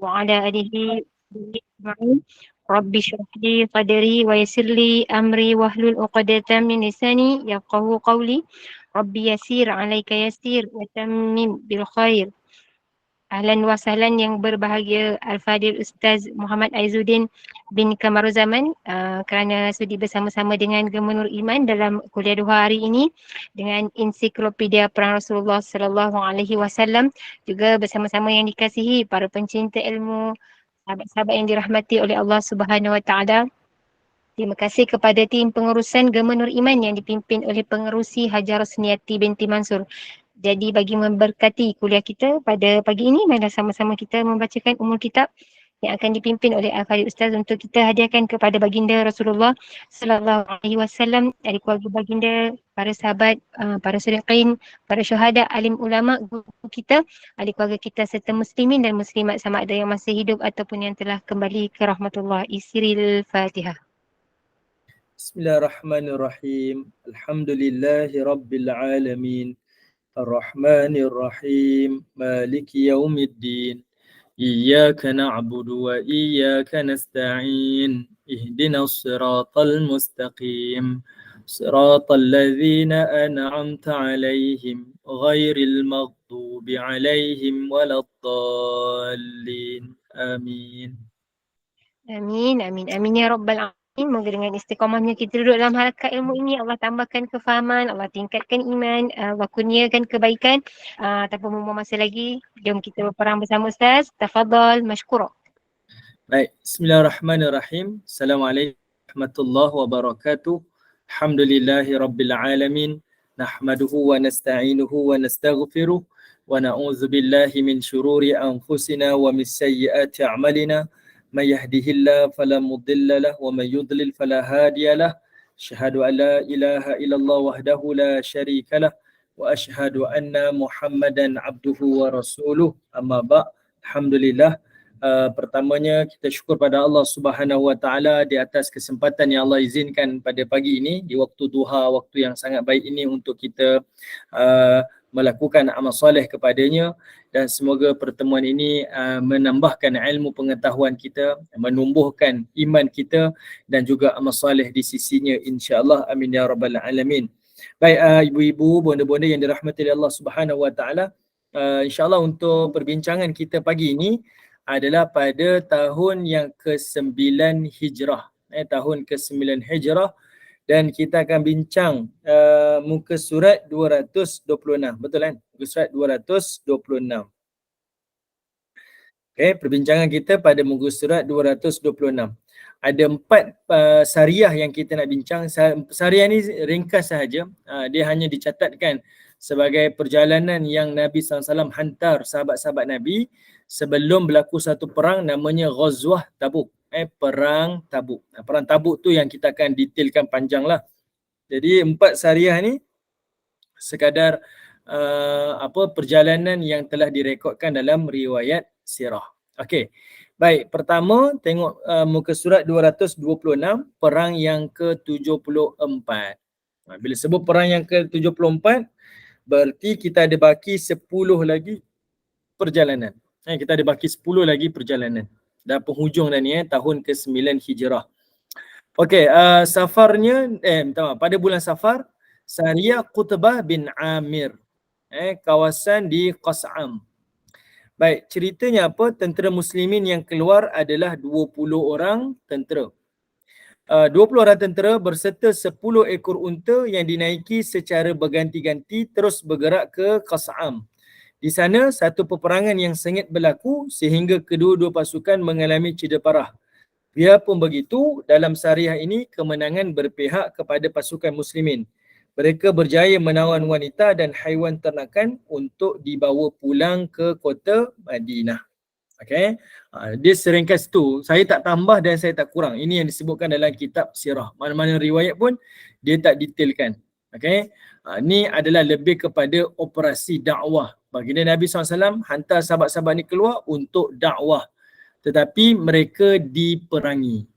وعلى آله وصحبه أجمعين. رب اشرح لي صدري ويسر لي أمري واحلل عقدة من لساني يفقهوا قولي. رب يسير عليك يسير وتمم بالخير. Ahlan wa sahlan yang berbahagia Al-Fadil Ustaz Muhammad Aizuddin bin Kamaruzaman kerana sudi bersama-sama dengan Gemenur Iman dalam kuliah 2 hari ini dengan ensiklopedia Perang Rasulullah Sallallahu Alaihi Wasallam, juga bersama-sama yang dikasihi para pencinta ilmu, sahabat-sahabat yang dirahmati oleh Allah Subhanahu Wa Taala. Terima kasih kepada tim pengurusan Gemenur Iman yang dipimpin oleh Pengerusi Hajar Rosniati binti Mansur. Jadi bagi memberkati kuliah kita pada pagi ini, marilah sama-sama kita membacakan umul kitab yang akan dipimpin oleh Al-Fadil Ustaz untuk kita hadiahkan kepada baginda Rasulullah Sallallahu Alaihi Wasallam, dari keluarga baginda, para sahabat, para siddiqin, para syuhada, alim ulama, guru kita, ahli keluarga kita serta muslimin dan muslimat sama ada yang masih hidup ataupun yang telah kembali ke rahmatullah. Isril Fatihah. Bismillahirrahmanirrahim. Alhamdulillahi Rabbil Alamin. Ar-Rahmanir-Rahim. Maliki Yawmiddin. Iyyaka na'budu wa iyyaka nasta'in. Ihdinas siratal mustaqim. Siratal ladzina an'amta 'alaihim ghairil maghdubi 'alaihim waladdallin. Amin. Amin, amin, amin ya Rabbal Alamin. Moga dengan istiqamahnya kita duduk dalam halakat ilmu ini, Allah tambahkan kefahaman, Allah tingkatkan iman, Allah kurniakan kebaikan. Tanpa membuang masa lagi, jom kita berperang bersama Ustaz. Tafadhal mashkura. Baik, bismillahirrahmanirrahim. Assalamualaikum warahmatullahi wabarakatuh. Alhamdulillahi rabbil alamin. Nahmaduhu wa nasta'inuhu wa nastaghfiruh. Wa na'udzu billahi min syururi anfusina wa min sayyiati a'malina. May yahdihillahu fala mudilla lahu wa may yudlil fala hadiya lahu. Asyhadu an la ilaha illallah wahdahu la syarika lahu wa asyhadu anna Muhammadan abduhu wa rasuluh. Amma ba'. Alhamdulillah. Pertamanya kita syukur pada Allah Subhanahu Wa Taala di atas kesempatan yang Allah izinkan pada pagi ini, di waktu duha, waktu yang sangat baik ini untuk kita melakukan amal soleh kepadanya, dan semoga pertemuan ini menambahkan ilmu pengetahuan kita, menumbuhkan iman kita dan juga amal soleh di sisinya, insya-Allah. Amin ya rabbal alamin. Baik, ibu-ibu, bonda-bonda yang dirahmati oleh Allah Subhanahu Wa Taala, insya-Allah untuk perbincangan kita pagi ini adalah pada tahun yang ke-9 Hijrah. Tahun ke-9 Hijrah, dan kita akan bincang muka surat 226. Betul kan? Muka surat 226. Okay, perbincangan kita pada muka surat 226. Ada 4 sariah yang kita nak bincang. Sariah ni ringkas sahaja. Dia hanya dicatatkan sebagai perjalanan yang Nabi SAW hantar sahabat-sahabat Nabi sebelum berlaku satu perang namanya Ghazwah Tabuk. Perang Tabuk. Perang Tabuk tu yang kita akan detailkan panjang lah. Jadi 4 sariah ni sekadar perjalanan yang telah direkodkan dalam riwayat sirah. Okey. Baik, pertama tengok muka surat 226, perang yang ke-74. Bila sebut perang yang ke-74, berarti kita ada baki 10 lagi perjalanan. Kita ada baki 10 lagi perjalanan. Dah penghujung dah ni, tahun ke-9 Hijrah. Okey, safarnya, pada bulan Safar, Sariyah Qutbah bin Amir. Kawasan di Qas'am. Baik, ceritanya apa? Tentera muslimin yang keluar adalah 20 orang tentera. 20 orang tentera berserta 10 ekor unta yang dinaiki secara berganti-ganti terus bergerak ke Qas'am. Di sana satu peperangan yang sengit berlaku sehingga kedua-dua pasukan mengalami cedera parah. Biarpun begitu, dalam sariah ini kemenangan berpihak kepada pasukan muslimin. Mereka berjaya menawan wanita dan haiwan ternakan untuk dibawa pulang ke kota Madinah. Okey. Dia seringkas tu. Saya tak tambah dan saya tak kurang. Ini yang disebutkan dalam kitab sirah. Mana-mana riwayat pun dia tak detailkan. Okey. Ini adalah lebih kepada operasi dakwah. Baginda Nabi SAW hantar sahabat-sahabat ni keluar untuk dakwah. Tetapi mereka diperangi.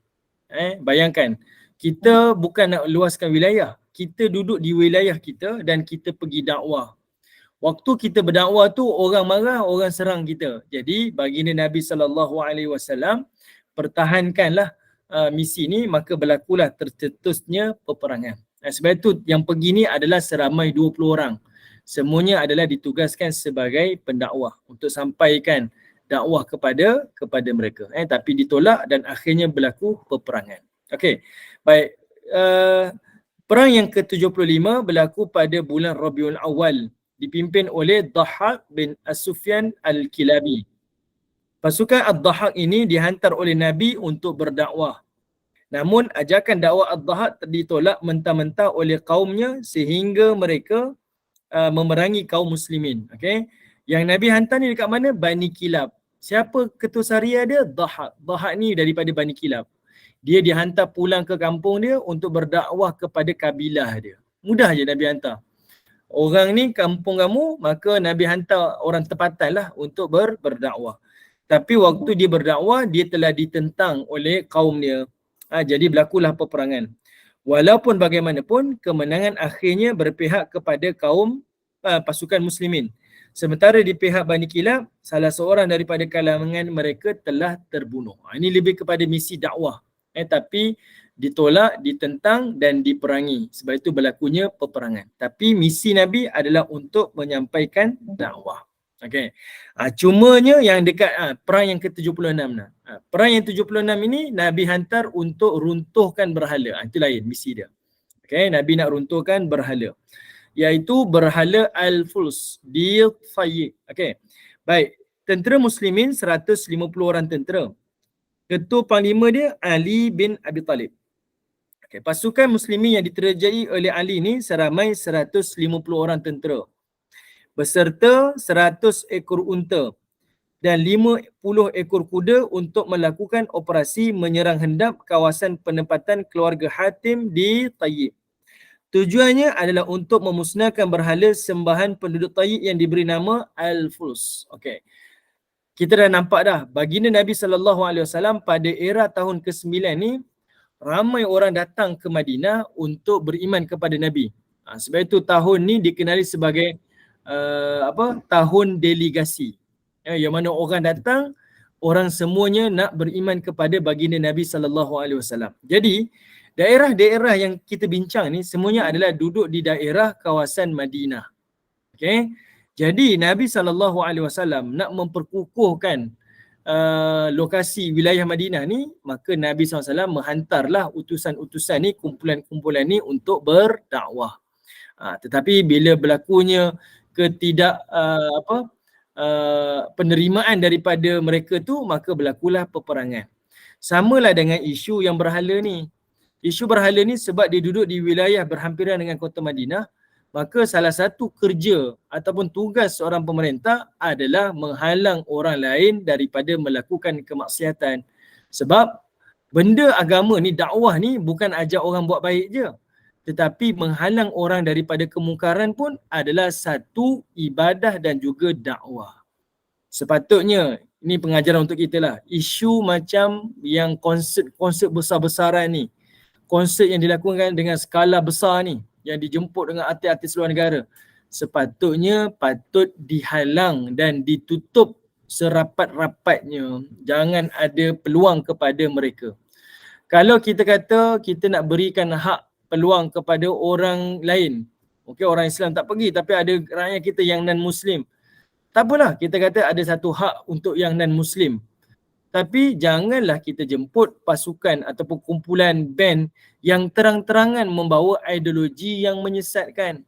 Bayangkan, kita bukan nak luaskan wilayah. Kita duduk di wilayah kita dan kita pergi dakwah. Waktu kita berdakwah tu orang marah, orang serang kita. Jadi baginda Nabi SAW pertahankanlah misi ni, maka berlakulah tercetusnya peperangan. Sebab itu yang pergi ni adalah seramai 20 orang. Semuanya adalah ditugaskan sebagai pendakwah untuk sampaikan dakwah kepada mereka. Tapi ditolak dan akhirnya berlaku peperangan. Okey. Baik. Perang yang ke-75 berlaku pada bulan Rabiul Awal, dipimpin oleh Dhahhak bin As-Sufyan Al-Kilabi. Pasukan Ad-Dhahhak ini dihantar oleh Nabi untuk berdakwah. Namun ajakan dakwah Ad-Dhahhak ditolak mentah-mentah oleh kaumnya sehingga mereka memerangi kaum muslimin. Okey. Yang Nabi hantar ni dekat mana? Bani Kilab. Siapa ketua Syariah dia? Dhahhak. Dhahhak ni daripada Bani Kilab. Dia dihantar pulang ke kampung dia untuk berdakwah kepada kabilah dia. Mudah je Nabi hantar. Orang ni kampung kamu, maka Nabi hantar orang tempatan lah untuk berdakwah. Tapi waktu dia berdakwah, dia telah ditentang oleh kaum dia. Jadi berlakulah peperangan. Walaupun bagaimanapun, kemenangan akhirnya berpihak kepada kaum pasukan muslimin. Sementara di pihak Bani Kilab, salah seorang daripada kalangan mereka telah terbunuh. Ini lebih kepada misi dakwah. Tapi ditolak, ditentang dan diperangi. Sebab itu berlakunya peperangan. Tapi misi Nabi adalah untuk menyampaikan dakwah. Okey. Cumanya yang dekat perang yang ke-76 nah. Perang yang 76 ini Nabi hantar untuk runtuhkan berhala. Itu lain misi dia. Okey, Nabi nak runtuhkan berhala. Iaitu berhala Al-Fuls di Tayyib. Okey. Baik, tentera muslimin 150 orang tentera. Ketua panglima dia Ali bin Abi Talib. Okay, pasukan muslimin yang diterjai oleh Ali ni seramai 150 orang tentera. Beserta 100 ekor unta dan 50 ekor kuda untuk melakukan operasi menyerang hendap kawasan penempatan keluarga Hatim di Tayyib. Tujuannya adalah untuk memusnahkan berhala sembahan penduduk Tayyib yang diberi nama Al-Fuls. Okey. Kita dah nampak dah baginda Nabi SAW pada era tahun ke-9 ni ramai orang datang ke Madinah untuk beriman kepada Nabi. Sebab itu tahun ni dikenali sebagai tahun delegasi. Yang mana orang datang, orang semuanya nak beriman kepada baginda Nabi SAW. Jadi daerah-daerah yang kita bincang ni semuanya adalah duduk di daerah kawasan Madinah. Okey. Jadi Nabi SAW nak memperkukuhkan lokasi wilayah Madinah ni, maka Nabi SAW menghantarlah utusan-utusan ni, kumpulan-kumpulan ni untuk berdakwah. Tetapi bila berlakunya penerimaan daripada mereka tu, maka berlakulah peperangan. Samalah dengan isu yang berhala ni. Isu berhala ni sebab dia duduk di wilayah berhampiran dengan kota Madinah, maka salah satu kerja ataupun tugas seorang pemerintah adalah menghalang orang lain daripada melakukan kemaksiatan. Sebab benda agama ni, dakwah ni bukan ajak orang buat baik je. Tetapi menghalang orang daripada kemungkaran pun adalah satu ibadah dan juga dakwah. Sepatutnya, ini pengajaran untuk kita lah, isu macam yang konsert besar-besaran ni, konsert yang dilakukan dengan skala besar ni, yang dijemput dengan artis-artis luar negara, sepatutnya patut dihalang dan ditutup serapat-rapatnya. Jangan ada peluang kepada mereka. Kalau kita kata kita nak berikan hak peluang kepada orang lain, okey, orang Islam tak pergi tapi ada rakyat kita yang non-Muslim, tak apalah, kita kata ada satu hak untuk yang non-Muslim. Tapi janganlah kita jemput pasukan ataupun kumpulan band yang terang-terangan membawa ideologi yang menyesatkan.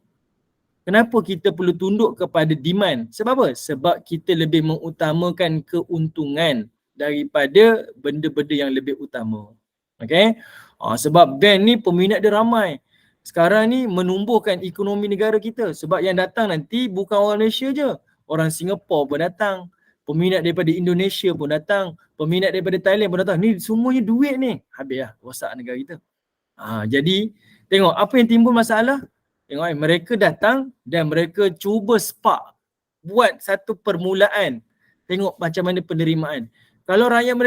Kenapa kita perlu tunduk kepada demand? Sebab apa? Sebab kita lebih mengutamakan keuntungan daripada benda-benda yang lebih utama. Okay? Sebab band ni peminat dia ramai. Sekarang ni menumbuhkan ekonomi negara kita. Sebab yang datang nanti bukan orang Malaysia je. Orang Singapura pun datang. Peminat daripada Indonesia pun datang. Peminat daripada Thailand pun datang. Ni semuanya duit ni. Habis lah rosak negara kita. Jadi tengok apa yang timbul masalah. Tengok mereka datang dan mereka cuba spark. Buat satu permulaan. Tengok macam mana penerimaan. Kalau rakyat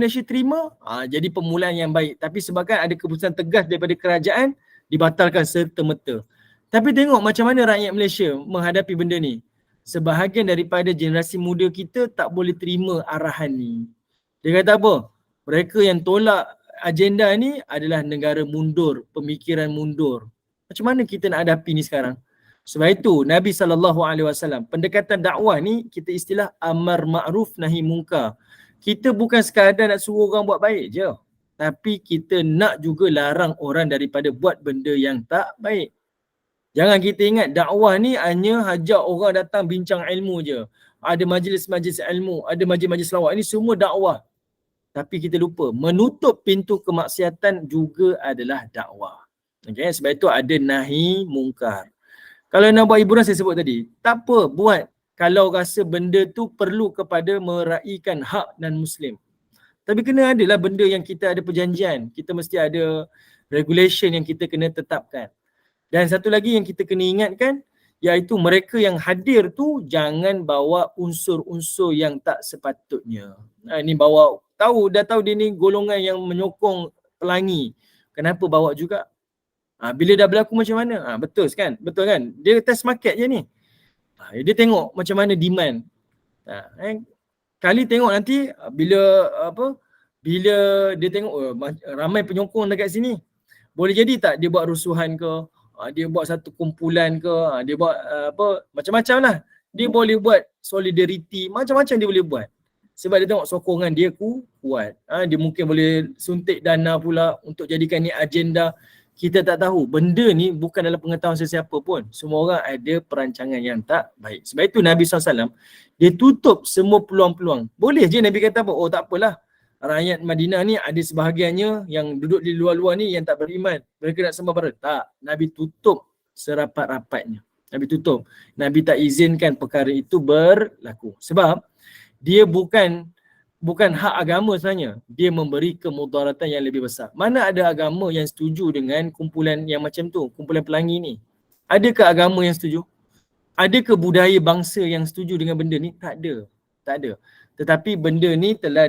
Malaysia terima, jadi permulaan yang baik. Tapi sebabkan ada keputusan tegas daripada kerajaan, dibatalkan serta-merta. Tapi tengok macam mana rakyat Malaysia menghadapi benda ni. Sebahagian daripada generasi muda kita tak boleh terima arahan ni. Dia kata apa? Mereka yang tolak agenda ni adalah negara mundur, pemikiran mundur. Macam mana kita nak hadapi ni sekarang? Sebab itu Nabi SAW, pendekatan dakwah ni kita istilah amar ma'ruf nahi munkar. Kita bukan sekadar nak suruh orang buat baik je. Tapi kita nak juga larang orang daripada buat benda yang tak baik. Jangan kita ingat dakwah ni hanya ajak orang datang bincang ilmu je. Ada majlis-majlis ilmu, ada majlis-majlis lawak. Ini semua dakwah. Tapi kita lupa, menutup pintu kemaksiatan juga adalah dakwah. Okay? Sebab itu ada nahi mungkar. Kalau nak buat hiburan saya sebut tadi, tak apa, buat. Kalau rasa benda tu perlu kepada meraihkan hak dan Muslim. Tapi kena adalah benda yang kita ada perjanjian. Kita mesti ada regulation yang kita kena tetapkan. Dan satu lagi yang kita kena ingatkan, iaitu mereka yang hadir tu jangan bawa unsur-unsur yang tak sepatutnya. Ini bawa, dah tahu dia ni golongan yang menyokong pelangi. Kenapa bawa juga? Bila dah berlaku macam mana? Betul kan? Betul kan? Dia test market je ni. Dia tengok macam mana demand. Kali tengok nanti bila dia tengok ramai penyokong dekat sini. Boleh jadi tak dia buat rusuhan ke? Dia buat satu kumpulan ke, dia buat macam-macam lah. Dia boleh buat solidariti, macam-macam dia boleh buat. Sebab dia tengok sokongan dia kuat. Dia mungkin boleh suntik dana pula untuk jadikan ni agenda. Kita tak tahu. Benda ni bukan dalam pengetahuan sesiapa pun. Semua orang ada perancangan yang tak baik. Sebab itu Nabi SAW, dia tutup semua peluang-peluang. Boleh je Nabi kata apa? Oh tak apalah. Rakyat Madinah ni ada sebahagiannya yang duduk di luar-luar ni yang tak beriman. Mereka nak sembah berhala. Tak. Nabi tutup serapat-rapatnya. Nabi tutup. Nabi tak izinkan perkara itu berlaku. Sebab dia bukan hak agama sebenarnya. Dia memberi kemudaratan yang lebih besar. Mana ada agama yang setuju dengan kumpulan yang macam tu? Kumpulan pelangi ni. Adakah agama yang setuju? Adakah budaya bangsa yang setuju dengan benda ni? Tak ada. Tak ada. Tetapi benda ni telah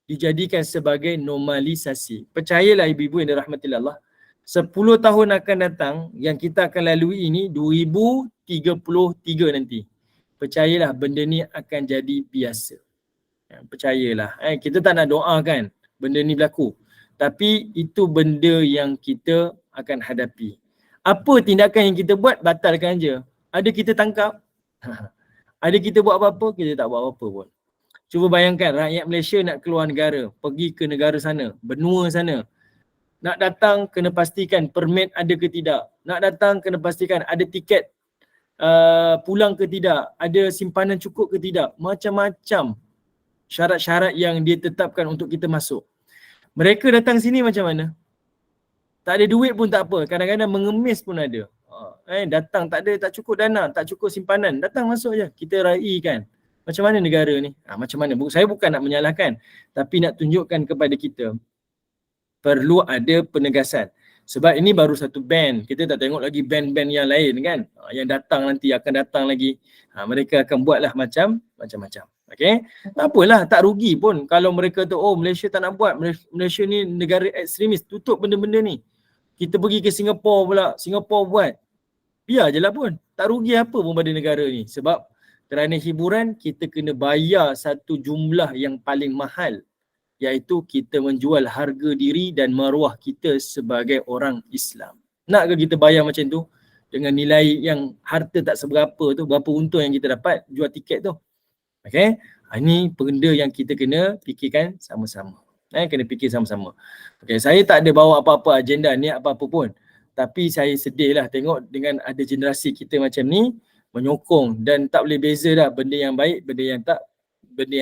dijadikan sebagai normalisasi. Percayalah ibu-ibu yang dirahmati Allah, 10 tahun akan datang yang kita akan lalui ini 2033 nanti. Percayalah benda ni akan jadi biasa. Percayalah. Kita tak nak doakan benda ni berlaku. Tapi itu benda yang kita akan hadapi. Apa tindakan yang kita buat, batalkan je. Ada kita tangkap? Ada kita buat apa-apa? Kita tak buat apa-apa pun. Cuba bayangkan rakyat Malaysia nak keluar negara, pergi ke negara sana, benua sana. Nak datang kena pastikan permit ada ke tidak. Nak datang kena pastikan ada tiket pulang ke tidak, ada simpanan cukup ke tidak. Macam-macam syarat-syarat yang dia tetapkan untuk kita masuk. Mereka datang sini macam mana? Tak ada duit pun tak apa, kadang-kadang mengemis pun ada. Datang tak ada, tak cukup dana, tak cukup simpanan, datang masuk je, kita raikan. Macam mana negara ni? Macam mana? Saya bukan nak menyalahkan, tapi nak tunjukkan kepada kita perlu ada penegasan. Sebab ini baru satu band. Kita tak tengok lagi band-band yang lain kan. Yang datang nanti akan datang lagi. Mereka akan buatlah macam-macam. Okay? Tak apalah, tak rugi pun kalau mereka tu, oh Malaysia tak nak buat. Malaysia ni negara ekstremis, tutup benda-benda ni. Kita pergi ke Singapura pula, Singapura buat. Biar je lah pun. Tak rugi apa pun pada negara ni. Sebab kerana hiburan, kita kena bayar satu jumlah yang paling mahal, iaitu kita menjual harga diri dan maruah kita sebagai orang Islam. Nak ke kita bayar macam tu? Dengan nilai yang harta tak seberapa tu, berapa untung yang kita dapat jual tiket tu. Okay? Ini benda yang kita kena fikirkan sama-sama. Kena fikir sama-sama. Okay, saya tak ada bawa apa-apa agenda ni, apa-apa pun. Tapi saya sedih lah tengok dengan ada generasi kita macam ni, menyokong dan tak boleh beza dah benda yang baik, benda yang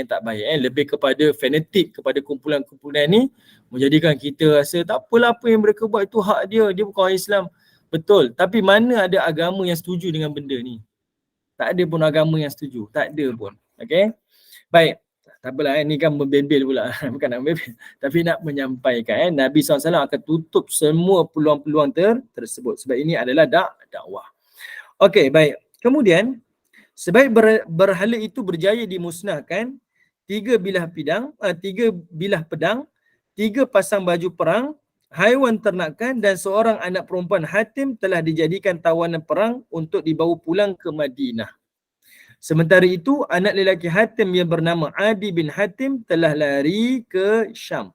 tak baik. Lebih kepada fanatik kepada kumpulan-kumpulan ni, menjadikan kita rasa tak apalah apa yang mereka buat itu hak dia bukan orang Islam. Betul, tapi mana ada agama yang setuju dengan benda ni? Tak ada pun agama yang setuju, tak ada pun. Okay, baik, tak apalah, ni kan membebel pula, bukan nak membebel, tapi nak menyampaikan Nabi SAW akan tutup semua peluang-peluang tersebut sebab ini adalah dakwah. Okay, baik. Kemudian, sebaik berhala itu berjaya dimusnahkan, 3 bilah pedang, 3 pasang baju perang, haiwan ternakan dan seorang anak perempuan Hatim telah dijadikan tawanan perang untuk dibawa pulang ke Madinah. Sementara itu, anak lelaki Hatim yang bernama Adi bin Hatim telah lari ke Syam.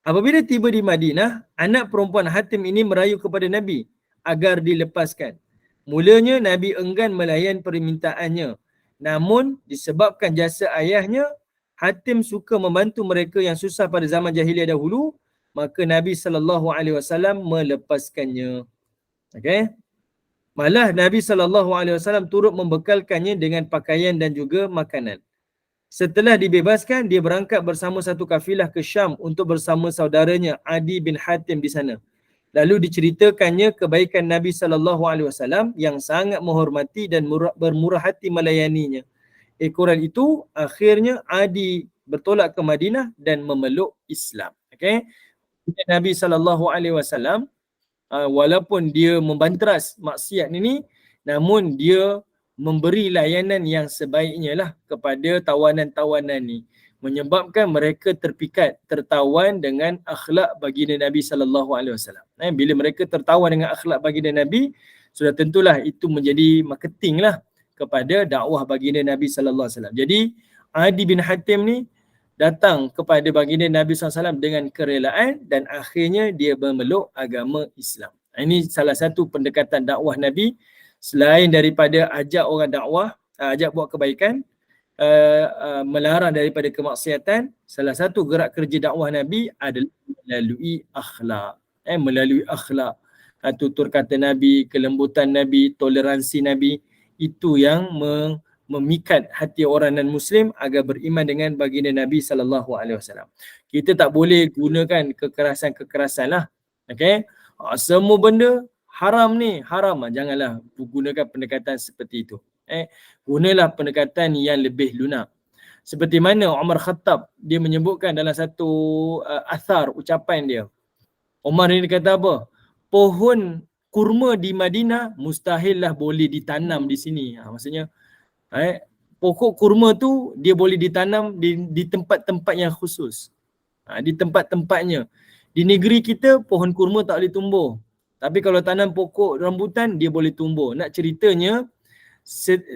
Apabila tiba di Madinah, anak perempuan Hatim ini merayu kepada Nabi agar dilepaskan. Mulanya Nabi enggan melayan permintaannya. Namun disebabkan jasa ayahnya, Hatim suka membantu mereka yang susah pada zaman jahiliah dahulu, maka Nabi SAW melepaskannya. Okey. Malah Nabi SAW turut membekalkannya dengan pakaian dan juga makanan. Setelah dibebaskan, dia berangkat bersama satu kafilah ke Syam untuk bersama saudaranya Adi bin Hatim di sana. Lalu diceritakannya kebaikan Nabi SAW yang sangat menghormati dan bermurah hati melayaninya. Ekoran itu, akhirnya Adi bertolak ke Madinah dan memeluk Islam. Okay? Nabi SAW, walaupun dia membanteras maksiat ini, namun dia memberi layanan yang sebaiknya lah kepada tawanan-tawanan ni, menyebabkan mereka terpikat, tertawan dengan akhlak baginda Nabi SAW. Bila mereka tertawan dengan akhlak baginda Nabi, sudah tentulah itu menjadi marketing lah kepada dakwah baginda Nabi SAW. Jadi Adi bin Hatim ni datang kepada baginda Nabi SAW dengan kerelaan dan akhirnya dia memeluk agama Islam. Ini salah satu pendekatan dakwah Nabi. Selain daripada ajak orang dakwah, ajak buat kebaikan, melarang daripada kemaksiatan, salah satu gerak kerja dakwah Nabi adalah melalui akhlak. Melalui akhlak, tutur kata Nabi, kelembutan Nabi, toleransi Nabi, itu yang memikat hati orang non-Muslim agar beriman dengan baginda Nabi SAW. Kita tak boleh gunakan kekerasan-kekerasan lah. Okay? Semua benda haram ni, haram. Janganlah gunakan pendekatan seperti itu. Gunalah pendekatan yang lebih lunak. Seperti mana Umar Khattab, dia menyebutkan dalam satu athar, ucapan dia. Umar ini kata apa? Pohon kurma di Madinah mustahil lah boleh ditanam di sini. Maksudnya, pokok kurma tu dia boleh ditanam di tempat-tempat yang khusus. Di tempat-tempatnya. Di negeri kita pohon kurma tak boleh tumbuh. Tapi kalau tanam pokok rambutan dia boleh tumbuh. Nak ceritanya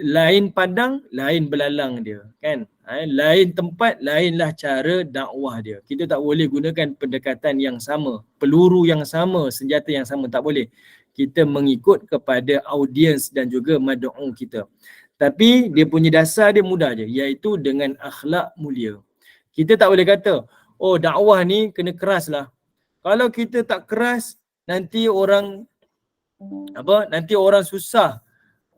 lain padang, lain belalang dia, kan? Lain tempat, lainlah cara dakwah dia. Kita tak boleh gunakan pendekatan yang sama, peluru yang sama, senjata yang sama, tak boleh. Kita mengikut kepada audiens dan juga mad'u kita. Tapi dia punya dasar dia mudah je, iaitu dengan akhlak mulia. Kita tak boleh kata, oh dakwah ni kena keras lah. Kalau kita tak keras, nanti orang susah.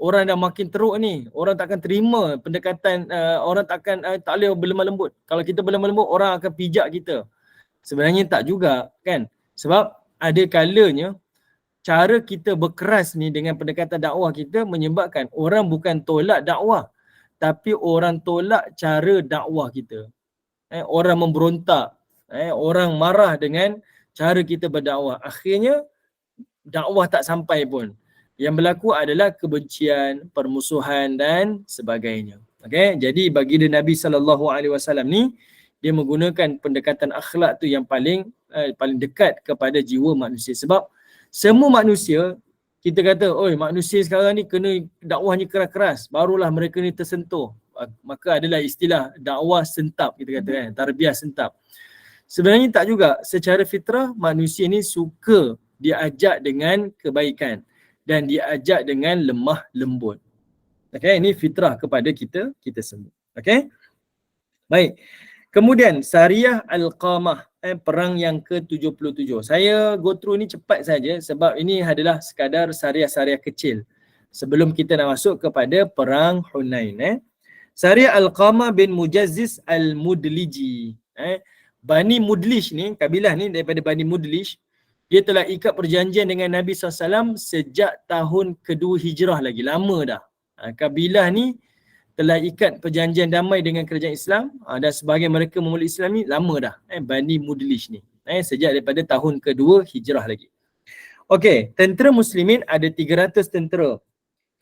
Orang dah makin teruk ni, orang takkan terima pendekatan, orang takkan tak boleh berlemah lembut. Kalau kita berlemah lembut, orang akan pijak kita. Sebenarnya tak juga, kan? Sebab ada kalanya cara kita berkeras ni dengan pendekatan dakwah kita menyebabkan orang bukan tolak dakwah, tapi orang tolak cara dakwah kita. Orang memberontak, orang marah dengan cara kita berdakwah. Akhirnya dakwah tak sampai pun. Yang berlaku adalah kebencian, permusuhan dan sebagainya. Okay? Jadi baginda Nabi SAW ni, dia menggunakan pendekatan akhlak tu yang paling dekat kepada jiwa manusia. Sebab semua manusia, kita kata, oi manusia sekarang ni kena dakwahnya keras-keras, barulah mereka ni tersentuh. Maka adalah istilah dakwah sentap, kita kata kan, tarbiyah sentap. Sebenarnya tak juga. Secara fitrah, manusia ni suka diajak dengan kebaikan dan diajak dengan lemah lembut. Okay, ini fitrah kepada kita semua. Okay. Baik. Kemudian Sariyah Al-Qamah, perang yang ke-77. Saya go through ni cepat saja sebab ini adalah sekadar Sariyah-Sariyah kecil sebelum kita nak masuk kepada perang Hunain. Sariyah Al-Qamah bin Mujazziz Al-Mudliji. Bani Mudlish ni, kabilah ni daripada Bani Mudlish, dia telah ikat perjanjian dengan Nabi SAW sejak tahun kedua hijrah lagi. Lama dah. Kabilah ni telah ikat perjanjian damai dengan kerajaan Islam dan sebahagian mereka memeluk Islam ni lama dah. Bani Mudlish ni. Sejak daripada tahun kedua hijrah lagi. Okey, tentera muslimin ada 300 tentera.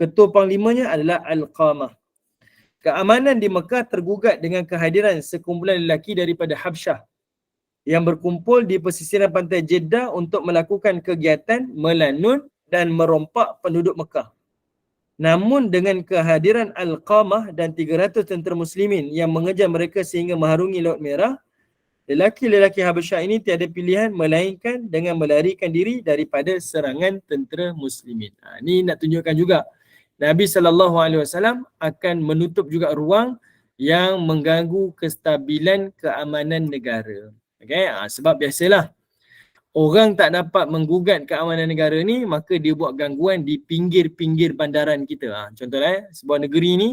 Ketua panglimanya adalah Al-Qamah. Keamanan di Mekah tergugat dengan kehadiran sekumpulan lelaki daripada Habsyah yang berkumpul di pesisiran pantai Jeddah untuk melakukan kegiatan melanun dan merompak penduduk Mekah. Namun dengan kehadiran Al-Qamah dan 300 tentera muslimin yang mengejar mereka sehingga mengharungi Laut Merah, lelaki-lelaki Habasyah ini tiada pilihan melainkan dengan melarikan diri daripada serangan tentera muslimin. Ini nak tunjukkan juga Nabi SAW akan menutup juga ruang yang mengganggu kestabilan keamanan negara. Okay? Sebab biasalah orang tak dapat menggugat keamanan negara ni, maka dia buat gangguan di pinggir-pinggir bandaran kita. Contohnya, sebuah negeri ni,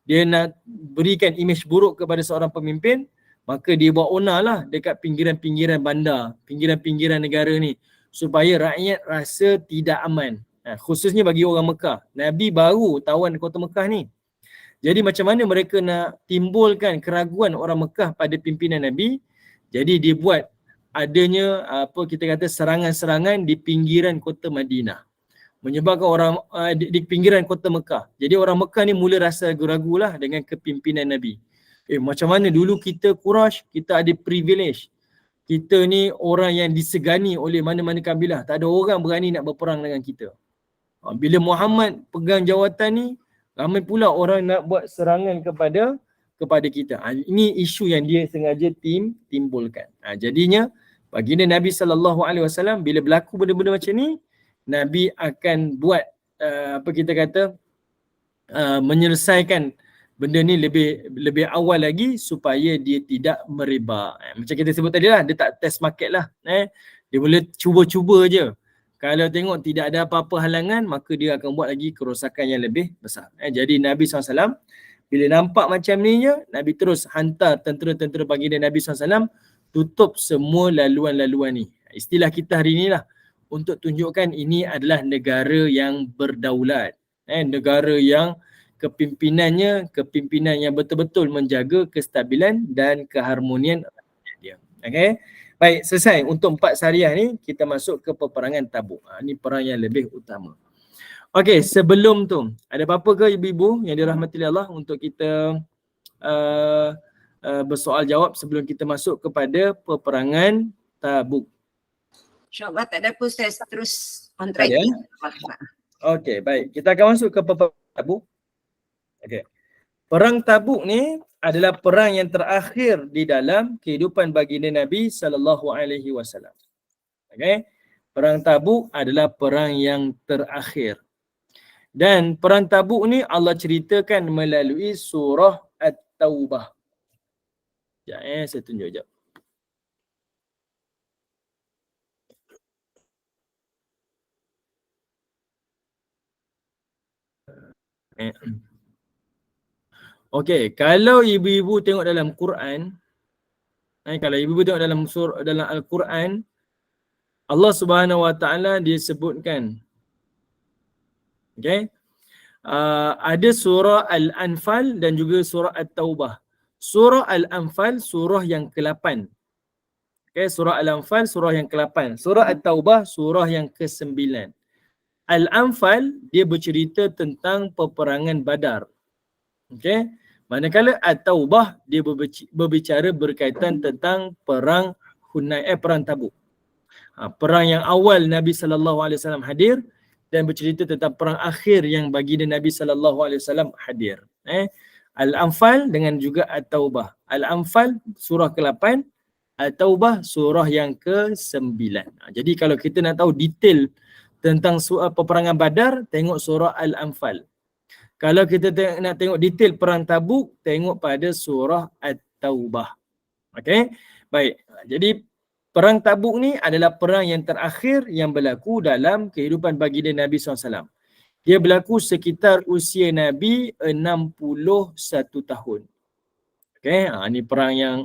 dia nak berikan imej buruk kepada seorang pemimpin, maka dia buat onar lah dekat pinggiran-pinggiran bandar, pinggiran-pinggiran negara ni, supaya rakyat rasa tidak aman. Khususnya bagi orang Mekah. Nabi baru tawan kota Mekah ni. Jadi macam mana mereka nak timbulkan keraguan orang Mekah pada pimpinan Nabi? Jadi dia buat adanya apa kita kata serangan-serangan di pinggiran kota Madinah, menyebabkan orang di pinggiran kota Mekah. Jadi orang Mekah ni mula rasa ragu-ragu lah dengan kepimpinan Nabi. Macam mana dulu kita Quraisy, kita ada privilege. Kita ni orang yang disegani oleh mana-mana kabilah. Tak ada orang berani nak berperang dengan kita. Bila Muhammad pegang jawatan ni, ramai pula orang nak buat serangan kepada kita. Ini isu yang dia sengaja timbulkan. Jadinya baginda Nabi SAW bila berlaku benda-benda macam ni, Nabi akan buat apa kita kata menyelesaikan benda ni lebih awal lagi supaya dia tidak merebak. Macam kita sebut tadi lah, dia tak test market lah. Dia boleh cuba-cuba je. Kalau tengok tidak ada apa-apa halangan, maka dia akan buat lagi kerosakan yang lebih besar. Jadi Nabi SAW bila nampak macam ni je, Nabi terus hantar tentera-tentera baginda Nabi SAW tutup semua laluan-laluan ni. Istilah kita hari ni lah, untuk tunjukkan ini adalah negara yang berdaulat. Negara yang kepimpinan yang betul-betul menjaga kestabilan dan keharmonian dia. Okay? Baik, selesai. Untuk 4 syariah ni, kita masuk ke peperangan Tabuk. Ini perang yang lebih utama. Okey, sebelum tu, ada apa-apa ke ibu-ibu yang dirahmati Allah untuk kita bersoal jawab sebelum kita masuk kepada peperangan Tabuk? InsyaAllah tak ada apa, Ustaz. Terus on track. Okey, baik. Kita akan masuk ke peperangan Tabuk. Okey. Perang Tabuk ni adalah perang yang terakhir di dalam kehidupan baginda Nabi SAW. Okey. Perang Tabuk adalah perang yang terakhir. Dan perang Tabuk ni Allah ceritakan melalui surah At-Taubah. Sekejap saya tunjuk sekejap. Okey, kalau ibu-ibu tengok dalam Quran, kalau ibu-ibu tengok dalam Al-Quran, Allah Subhanahu Wa Taala dia sebutkan, okey, ada surah Al-Anfal dan juga surah At-Taubah. Surah Al-Anfal surah yang ke-8. Okay, surah Al-Anfal surah yang ke-8. Surah At-Taubah surah yang ke-9. Al-Anfal dia bercerita tentang peperangan Badar. Okay. Manakala At-Taubah dia berbicara berkaitan tentang perang perang Tabuk. Perang yang awal Nabi SAW hadir dan bercerita tentang perang akhir yang baginda Nabi SAW hadir. Al-Anfal dengan juga At-Taubah. Al-Anfal surah ke-8, At-Taubah surah yang ke-9. Jadi kalau kita nak tahu detail tentang peperangan Badar, tengok surah Al-Anfal. Kalau kita nak tengok detail perang Tabuk, tengok pada surah At-Taubah. Okey? Baik. Jadi perang Tabuk ni adalah perang yang terakhir yang berlaku dalam kehidupan baginda Nabi SAW. Dia berlaku sekitar usia Nabi 61 tahun. Okey, ini perang yang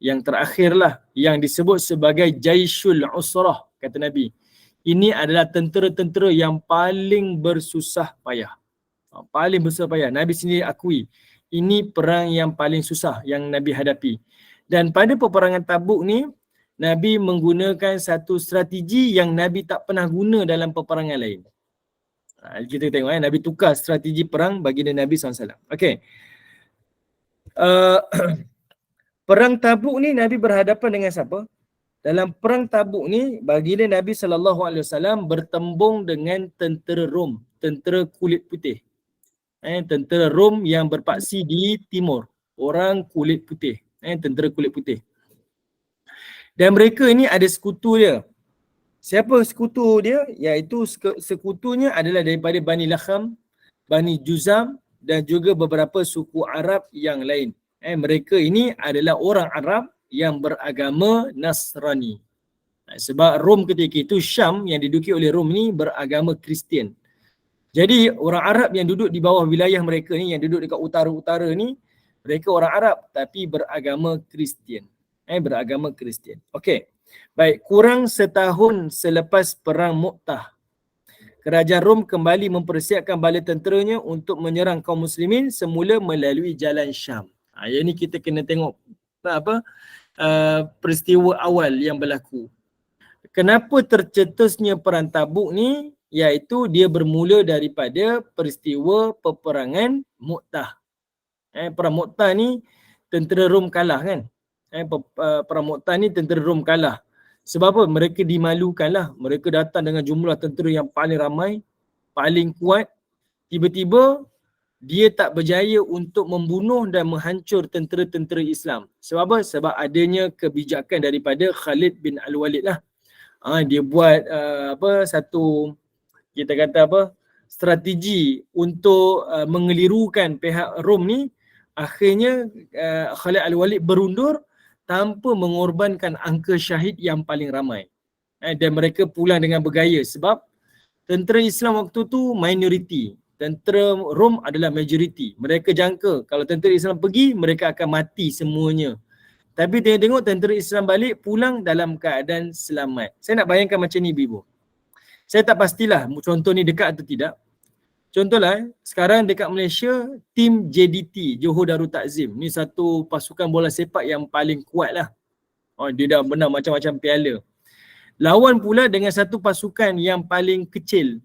yang terakhir lah, yang disebut sebagai Jaisyul Usrah, kata Nabi. Ini adalah tentera-tentera yang paling bersusah payah. Paling bersusah payah. Nabi sendiri akui, ini perang yang paling susah yang Nabi hadapi. Dan pada peperangan Tabuk ni, Nabi menggunakan satu strategi yang Nabi tak pernah guna dalam peperangan lain. Kita tengok Nabi tukar strategi perang baginda Nabi SAW. Okey. Perang Tabuk ni Nabi berhadapan dengan siapa? Dalam perang Tabuk ni baginda Nabi SAW bertembung dengan tentera Rom, tentera kulit putih. Tentera Rom yang berpaksi di timur, orang kulit putih, tentera kulit putih. Dan mereka ini ada sekutu dia. Siapa sekutu dia? Iaitu sekutunya adalah daripada Bani Lakham, Bani Juzam dan juga beberapa suku Arab yang lain. Mereka ini adalah orang Arab yang beragama Nasrani. Sebab Rom ketika itu, Syam yang diduduki oleh Rom ni beragama Kristian. Jadi orang Arab yang duduk di bawah wilayah mereka ni, yang duduk dekat utara-utara ni, mereka orang Arab tapi beragama Kristian. Beragama Kristian. Okey. Baik, kurang setahun selepas perang Mu'tah, kerajaan Rom kembali mempersiapkan bala tenteranya untuk menyerang kaum muslimin semula melalui jalan Syam. Yang ni kita kena tengok peristiwa awal yang berlaku. Kenapa tercetusnya perang Tabuk ni? Iaitu dia bermula daripada peristiwa peperangan Mu'tah. Perang Mu'tah ni tentera Rom kalah kan? Perang Mu'tah ni tentera Rom kalah. Sebab apa? Mereka dimalukan lah. Mereka datang dengan jumlah tentera yang paling ramai, paling kuat. Tiba-tiba dia tak berjaya untuk membunuh dan menghancur tentera-tentera Islam. Sebab apa? Sebab adanya kebijakan daripada Khalid bin Al-Walid lah. Dia buat satu, kita kata strategi untuk mengelirukan pihak Rom ni. Akhirnya Khalid Al-Walid berundur tanpa mengorbankan angka syahid yang paling ramai. Dan mereka pulang dengan bergaya sebab tentera Islam waktu tu minoriti. Tentera Rom adalah majoriti. Mereka jangka kalau tentera Islam pergi, mereka akan mati semuanya. Tapi tengok tentera Islam balik pulang dalam keadaan selamat. Saya nak bayangkan macam ni Ibu. Saya tak pastilah contoh ni dekat atau tidak. Contohlah, sekarang dekat Malaysia, tim JDT, Johor Darul Takzim. Ni satu pasukan bola sepak yang paling kuat lah. Dia dah menang macam-macam piala. Lawan pula dengan satu pasukan yang paling kecil.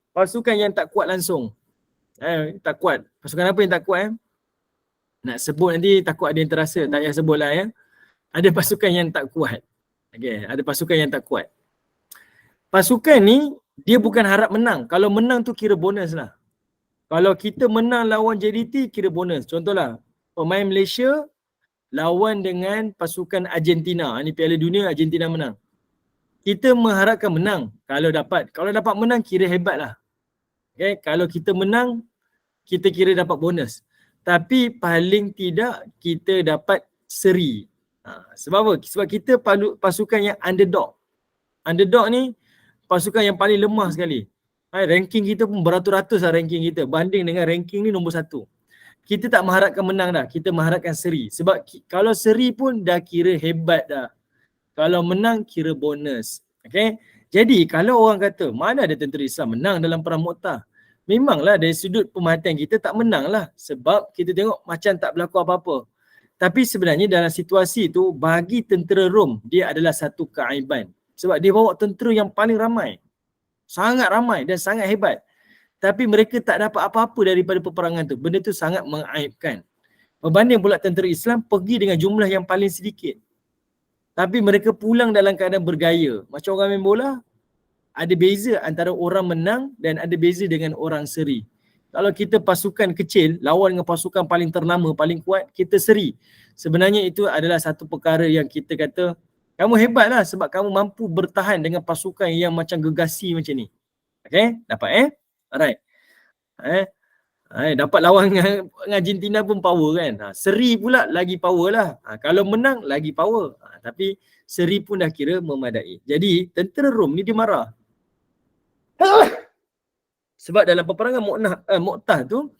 Pasukan yang tak kuat langsung. Tak kuat. Pasukan apa yang tak kuat? Nak sebut nanti takut ada yang terasa. Tak payah sebut lah ya. Ada pasukan yang tak kuat. Okay, ada pasukan yang tak kuat. Pasukan ni, dia bukan harap menang. Kalau menang tu kira bonus lah. Kalau kita menang lawan JDT, kira bonus. Contohlah, pemain Malaysia lawan dengan pasukan Argentina. Ini Piala Dunia, Argentina menang. Kita mengharapkan menang. Kalau dapat menang, kira hebat lah. Okay? Kalau kita menang, kita kira dapat bonus. Tapi paling tidak kita dapat seri. Sebab apa? Sebab kita pasukan yang underdog. Underdog ni pasukan yang paling lemah sekali. Ranking kita pun beratus-ratus lah ranking kita. Banding dengan ranking ni nombor 1. Kita tak mengharapkan menang dah. Kita mengharapkan seri. Sebab kalau seri pun dah kira hebat dah. Kalau menang kira bonus. Okay? Jadi kalau orang kata mana ada tentera Islam menang dalam perang Mu'tah? Memanglah dari sudut pemerhatian kita tak menang lah. Sebab kita tengok macam tak berlaku apa-apa. Tapi sebenarnya dalam situasi tu bagi tentera Rom dia adalah satu keaiban. Sebab dia bawa tentera yang paling ramai. Sangat ramai dan sangat hebat. Tapi mereka tak dapat apa-apa daripada peperangan tu. Benda tu sangat mengaibkan. Berbanding pula tentera Islam pergi dengan jumlah yang paling sedikit. Tapi mereka pulang dalam keadaan bergaya. Macam orang main bola, ada beza antara orang menang dan ada beza dengan orang seri. Kalau kita pasukan kecil, lawan dengan pasukan paling ternama, paling kuat, kita seri. Sebenarnya itu adalah satu perkara yang kita kata, kamu hebatlah sebab kamu mampu bertahan dengan pasukan yang macam gegasi macam ni. Okay? Dapat Alright. Dapat lawan dengan Argentina pun power kan. Seri pula lagi power lah. Kalau menang lagi power. Tapi seri pun dah kira memadai. Jadi tentera Rom ni dia marah. Sebab dalam peperangan Mu'tah tu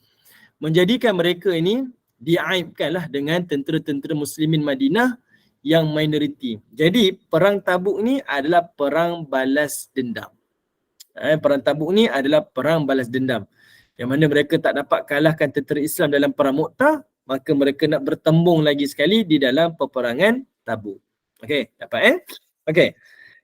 menjadikan mereka ini diaibkanlah dengan tentera-tentera muslimin Madinah yang minoriti. Jadi perang Tabuk ni adalah perang balas dendam. Perang Tabuk ni adalah perang balas dendam. Yang mana mereka tak dapat kalahkan tentera Islam dalam perang Mu'tah, maka mereka nak bertembung lagi sekali di dalam peperangan Tabuk. Okey, dapat Okey.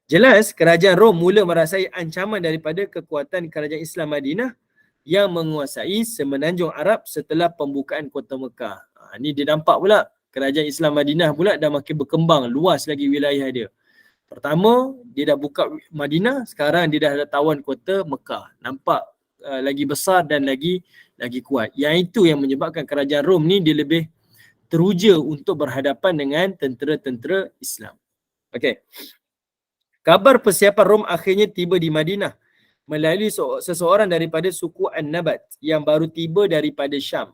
Jelas kerajaan Rom mula merasai ancaman daripada kekuatan kerajaan Islam Madinah yang menguasai semenanjung Arab setelah pembukaan kota Mekah. Ni dia nampak pula Kerajaan Islam Madinah pula dah makin berkembang, luas lagi wilayah dia. Pertama, dia dah buka Madinah, sekarang dia dah ada tawan kota Mekah. Nampak lagi besar dan lagi kuat. Yang itu yang menyebabkan kerajaan Rom ni dia lebih teruja untuk berhadapan dengan tentera-tentera Islam. Okey. Kabar persiapan Rom akhirnya tiba di Madinah melalui seseorang daripada suku An-Nabat yang baru tiba daripada Syam.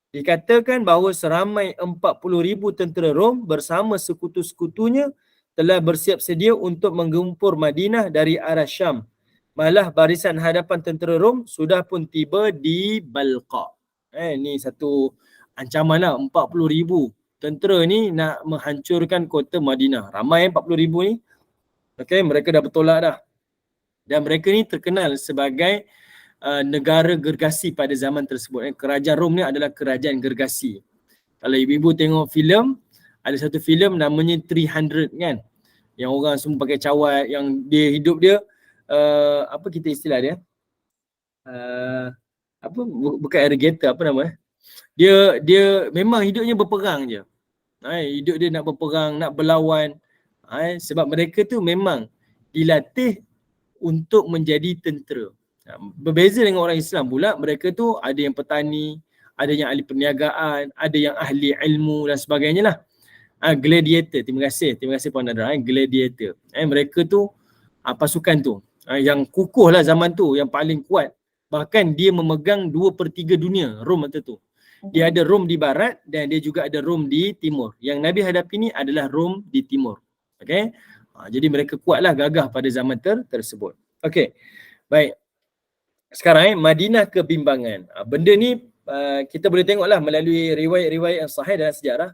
Dikatakan bahawa seramai 40,000 tentera Rom bersama sekutu-sekutunya telah bersiap sedia untuk menggempur Madinah dari arah Syam. Malah barisan hadapan tentera Rom sudah pun tiba di Balqa. Ni satu ancaman lah, 40,000 tentera ni nak menghancurkan kota Madinah. Ramai 40,000 ni. Okay, mereka dah bertolak dah. Dan mereka ni terkenal sebagai negara gergasi pada zaman tersebut. Kerajaan Rom ni adalah kerajaan gergasi. Kalau ibu-ibu tengok filem, ada satu filem namanya 300 kan. Yang orang semua pakai cawat, yang dia hidup dia, apa kita istilah dia? Bukan alligator, apa nama? Dia memang hidupnya berperang je. Hidup dia nak berperang, nak berlawan. Sebab mereka tu memang dilatih untuk menjadi tentera. Berbeza dengan orang Islam pula, mereka tu ada yang petani, ada yang ahli perniagaan, ada yang ahli ilmu dan sebagainya lah. Gladiator, terima kasih Puan Nadra, gladiator. Mereka tu pasukan tu yang kukuh lah zaman tu, yang paling kuat. Bahkan dia memegang 2/3 dunia, Rom waktu tu. Dia ada Rom di barat dan dia juga ada Rom di timur. Yang Nabi hadapi ni adalah Rom di timur. Okay? Jadi mereka kuatlah, gagah pada zaman tersebut. Okay, baik. Sekarang Madinah kebimbangan. Benda ni kita boleh tengoklah melalui riwayat-riwayat yang sahih dalam sejarah.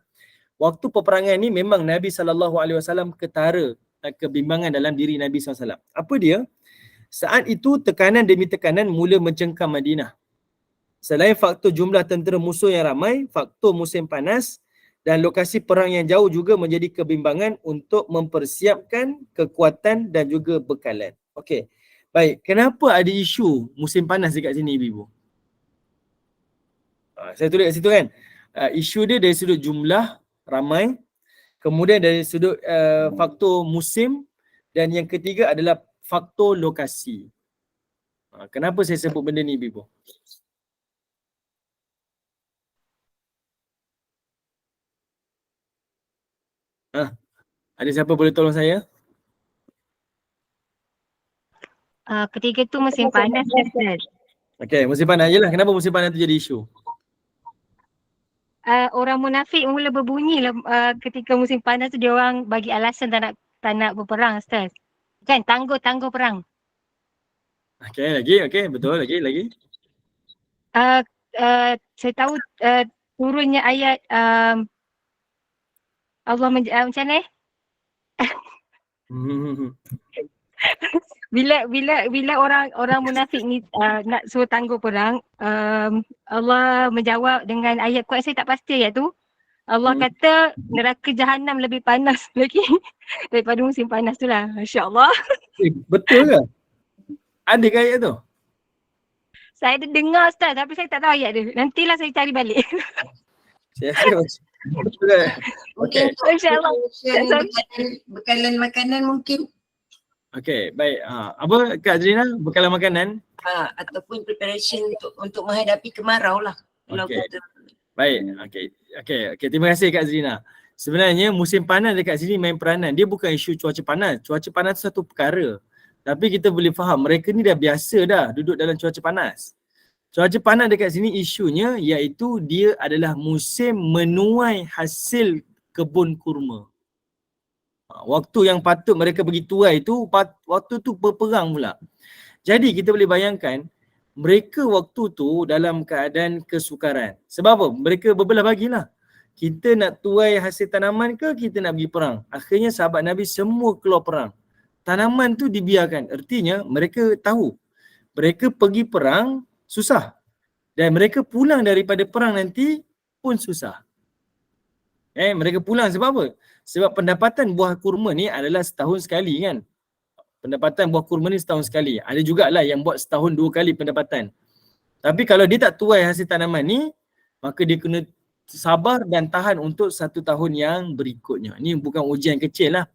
Waktu peperangan ni memang Nabi SAW ketara kebimbangan dalam diri Nabi SAW. Apa dia? Saat itu tekanan demi tekanan mula mencengkam Madinah. Selain faktor jumlah tentera musuh yang ramai, faktor musim panas dan lokasi perang yang jauh juga menjadi kebimbangan untuk mempersiapkan kekuatan dan juga bekalan. Okey. Baik, kenapa ada isu musim panas dekat sini ibu-ibu? Saya tulis kat situ kan. Isu dia dari sudut jumlah ramai, kemudian dari sudut faktor musim, dan yang ketiga adalah faktor lokasi. Kenapa saya sebut benda ni ibu-ibu? Ada siapa boleh tolong saya? Ketiga tu musim panas, Ustaz. Okey, musim panas je lah. Kenapa musim panas tu jadi isu? Orang munafik mula berbunyi lah, ketika musim panas tu dia orang bagi alasan tak nak berperang, Ustaz. Kan, tangguh perang. Okey, betul, lagi. Saya tahu turunnya ayat Allah macam mana? Bila orang munafik ni nak suruh tangguh perang, Allah menjawab dengan ayat kuat, saya tak pasti ayat tu. Allah kata neraka Jahanam lebih panas lagi daripada musim panas tu lah. Masya-Allah. Betul ke? Ada ke ayat tu? Saya ada dengar Ustaz tapi saya tak tahu ayat dia. Nantilah saya cari balik. Saya rasa betul ke? Mungkin untuk InsyaAllah. bekalan makanan mungkin. Okey, baik. Apa Kak Azrina? Bekalan makanan? Ataupun preparation untuk menghadapi kemarau lah. Okey. Baik. Okey. Terima kasih Kak Azrina. Sebenarnya musim panas dekat sini main peranan. Dia bukan isu cuaca panas. Cuaca panas tu satu perkara. Tapi kita boleh faham mereka ni dah biasa dah duduk dalam cuaca panas. Cuaca panas dekat sini isunya iaitu dia adalah musim menuai hasil kebun kurma. Waktu yang patut mereka pergi tuai tu, waktu tu berperang pula. Jadi kita boleh bayangkan mereka waktu tu dalam keadaan kesukaran. Sebab apa? Mereka berbelah bagilah. Kita nak tuai hasil tanaman ke kita nak pergi perang? Akhirnya sahabat Nabi semua keluar perang. Tanaman tu dibiarkan. Artinya mereka tahu mereka pergi perang susah. Dan mereka pulang daripada perang nanti pun susah. Mereka pulang sebab apa? Sebab pendapatan buah kurma ni adalah setahun sekali kan. Pendapatan buah kurma ni setahun sekali. Ada jugalah yang buat setahun 2 kali pendapatan. Tapi kalau dia tak tuai hasil tanaman ni, maka dia kena sabar dan tahan untuk 1 tahun yang berikutnya. Ini bukan ujian kecil lah.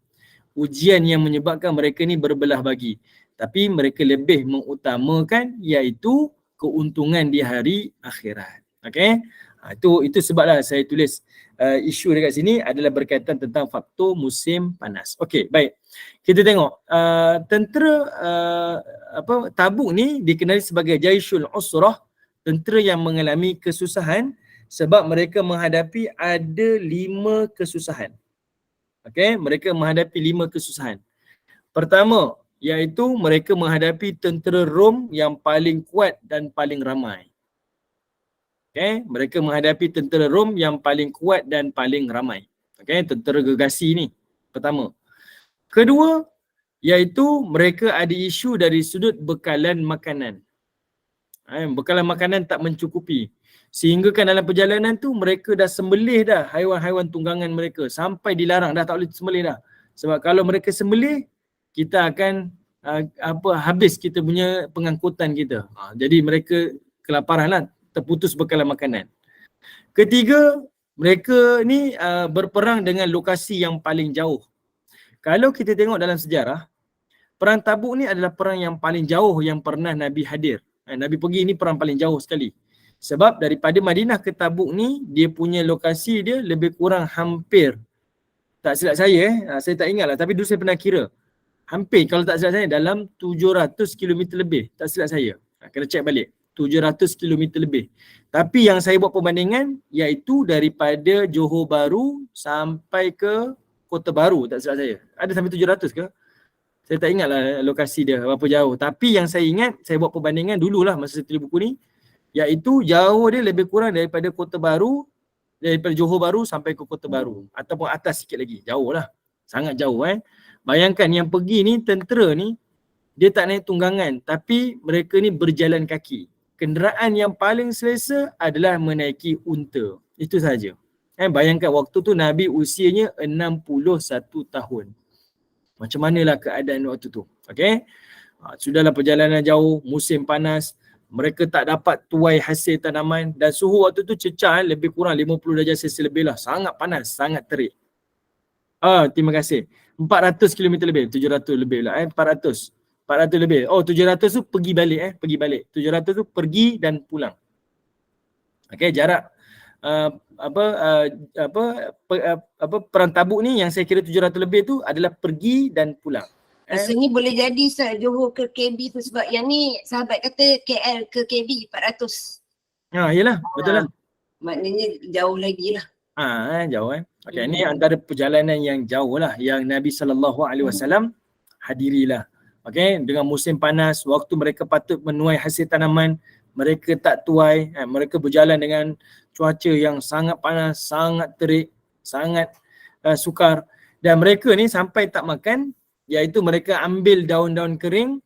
Ujian yang menyebabkan mereka ni berbelah bagi. Tapi mereka lebih mengutamakan iaitu keuntungan di hari akhirat. Okey? Itu sebablah saya tulis isu dekat sini adalah berkaitan tentang faktor musim panas. Okey, baik. Kita tengok tentera Tabuk ni dikenali sebagai Jaishul Usrah, tentera yang mengalami kesusahan sebab mereka menghadapi ada 5 kesusahan. Okey, mereka menghadapi 5 kesusahan. Pertama, iaitu mereka menghadapi tentera Rom yang paling kuat dan paling ramai. Okey, mereka menghadapi tentera Rom yang paling kuat dan paling ramai. Okey, tentera gegasi ni pertama. Kedua, iaitu mereka ada isu dari sudut bekalan makanan. Bekalan makanan tak mencukupi. Sehingga kan dalam perjalanan tu mereka dah sembelih dah haiwan-haiwan tunggangan mereka sampai dilarang dah tak boleh sembelih dah. Sebab kalau mereka sembelih, kita akan habis kita punya pengangkutan kita. Jadi mereka kelaparan lah, terputus bekalan makanan. Ketiga, mereka ni berperang dengan lokasi yang paling jauh. Kalau kita tengok dalam sejarah, perang Tabuk ni adalah perang yang paling jauh yang pernah Nabi hadir. Nabi pergi ni perang paling jauh sekali. Sebab daripada Madinah ke Tabuk ni, dia punya lokasi dia lebih kurang hampir, tak silap saya saya tak ingat lah, tapi dulu saya pernah kira. Hampir kalau tak silap saya dalam 700 km lebih, tak silap saya. Kena check balik. 700 km lebih. Tapi yang saya buat perbandingan iaitu daripada Johor Bahru sampai ke Kota Baru, tak silap saya. Ada sampai 700 ke? Saya tak ingat lah lokasi dia berapa jauh. Tapi yang saya ingat, saya buat perbandingan dululah masa saya tulis buku ni, iaitu jauh dia lebih kurang daripada Kota Baru, daripada Johor Bahru sampai ke Kota Baru. Ataupun atas sikit lagi. Jauh lah. Sangat jauh Bayangkan yang pergi ni, tentera ni, dia tak naik tunggangan. Tapi mereka ni berjalan kaki. Kenderaan yang paling selesa adalah menaiki unta. Itu saja. Bayangkan waktu tu Nabi usianya 61 tahun. Macam manalah keadaan waktu tu. Okey. Sudahlah perjalanan jauh, musim panas. Mereka tak dapat tuai hasil tanaman dan suhu waktu tu cecah lebih kurang 50 darjah Celsius lebih lah. Sangat panas, sangat terik. Terima kasih. 400 km lebih, 700 lebih lah 400 lebih. 700 tu pergi balik pergi balik. 700 tu pergi dan pulang. Okey, jarak perang Tabuk ni yang saya kira 700 lebih tu adalah pergi dan pulang. Rasanya boleh jadi Johor ke KB tu sebab yang ni sahabat kata KL ke KB 400. Yelah, betul lah. Maknanya jauh lagi lah. Jauh Okey, ni antara perjalanan yang jauh lah yang Nabi SAW hadirilah. Okey, dengan musim panas, waktu mereka patut menuai hasil tanaman, mereka tak tuai. Mereka berjalan dengan cuaca yang sangat panas, sangat terik, sangat sukar. Dan mereka ni sampai tak makan, iaitu mereka ambil daun-daun kering,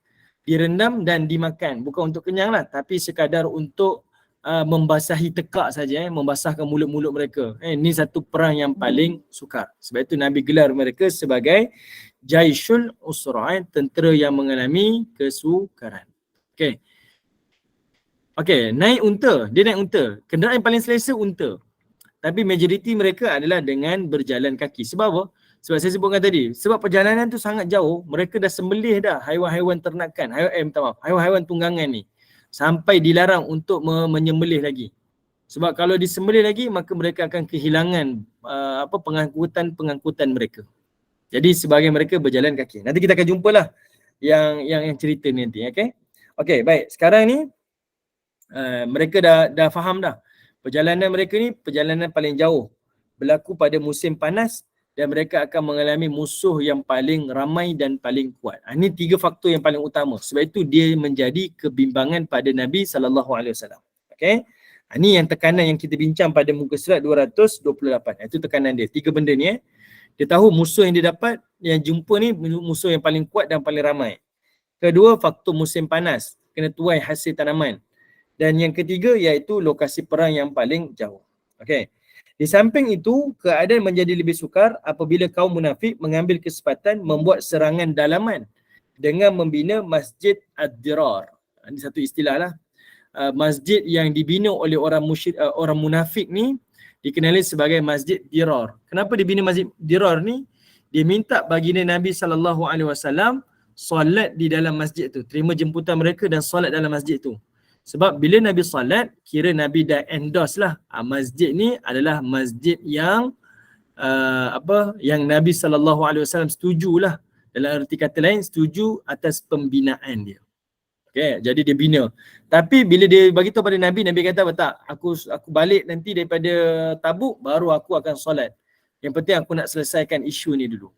direndam dan dimakan. Bukan untuk kenyang lah, tapi sekadar untuk membasahi tekak saja, membasahkan mulut-mulut mereka. Ini satu perang yang paling sukar. Sebab itu Nabi gelar mereka sebagai Jaishul Usrah, tentera yang mengalami kesukaran. Okey. Okey, naik unta. Dia naik unta. Kenderaan yang paling selesa unta. Tapi majoriti mereka adalah dengan berjalan kaki. Sebab apa? Sebab saya sebutkan tadi, sebab perjalanan tu sangat jauh, mereka dah sembelih dah haiwan-haiwan ternakan, haiwan-haiwan tunggangan ni. Sampai dilarang untuk menyembelih lagi. Sebab kalau disembelih lagi, maka mereka akan kehilangan pengangkutan mereka. Jadi sebahagian mereka berjalan kaki. Nanti kita akan jumpalah yang cerita ni nanti. Okey, baik. Sekarang ni mereka dah faham dah. Perjalanan mereka ni perjalanan paling jauh. Berlaku pada musim panas dan mereka akan mengalami musuh yang paling ramai dan paling kuat. Ini 3 faktor yang paling utama. Sebab itu dia menjadi kebimbangan pada Nabi SAW. Okey. Ini yang tekanan yang kita bincang pada muka surat 228. Itu tekanan dia. 3 benda ni. Dia tahu musuh yang dia dapat, yang jumpa ni musuh yang paling kuat dan paling ramai. Kedua, faktor musim panas. Kena tuai hasil tanaman. Dan yang ketiga iaitu lokasi perang yang paling jauh. Okey. Di samping itu, keadaan menjadi lebih sukar apabila kaum munafik mengambil kesempatan membuat serangan dalaman dengan membina Masjid Ad-Dirar. Ini satu istilah lah. Masjid yang dibina oleh orang munafik ni dikenali sebagai Masjid Dirar. Kenapa dibina Masjid Dirar ni? Dia minta baginda Nabi SAW solat di dalam masjid tu, terima jemputan mereka dan solat dalam masjid tu. Sebab bila Nabi solat, kira Nabi dah endorse lah masjid ni adalah masjid yang yang Nabi SAW setujulah. Dalam erti kata lain, setuju atas pembinaan dia. Okay, jadi dia bina. Tapi bila dia bagi tahu pada Nabi, Nabi kata apa tak? Aku balik nanti daripada Tabuk, baru aku akan solat. Yang penting aku nak selesaikan isu ni dulu.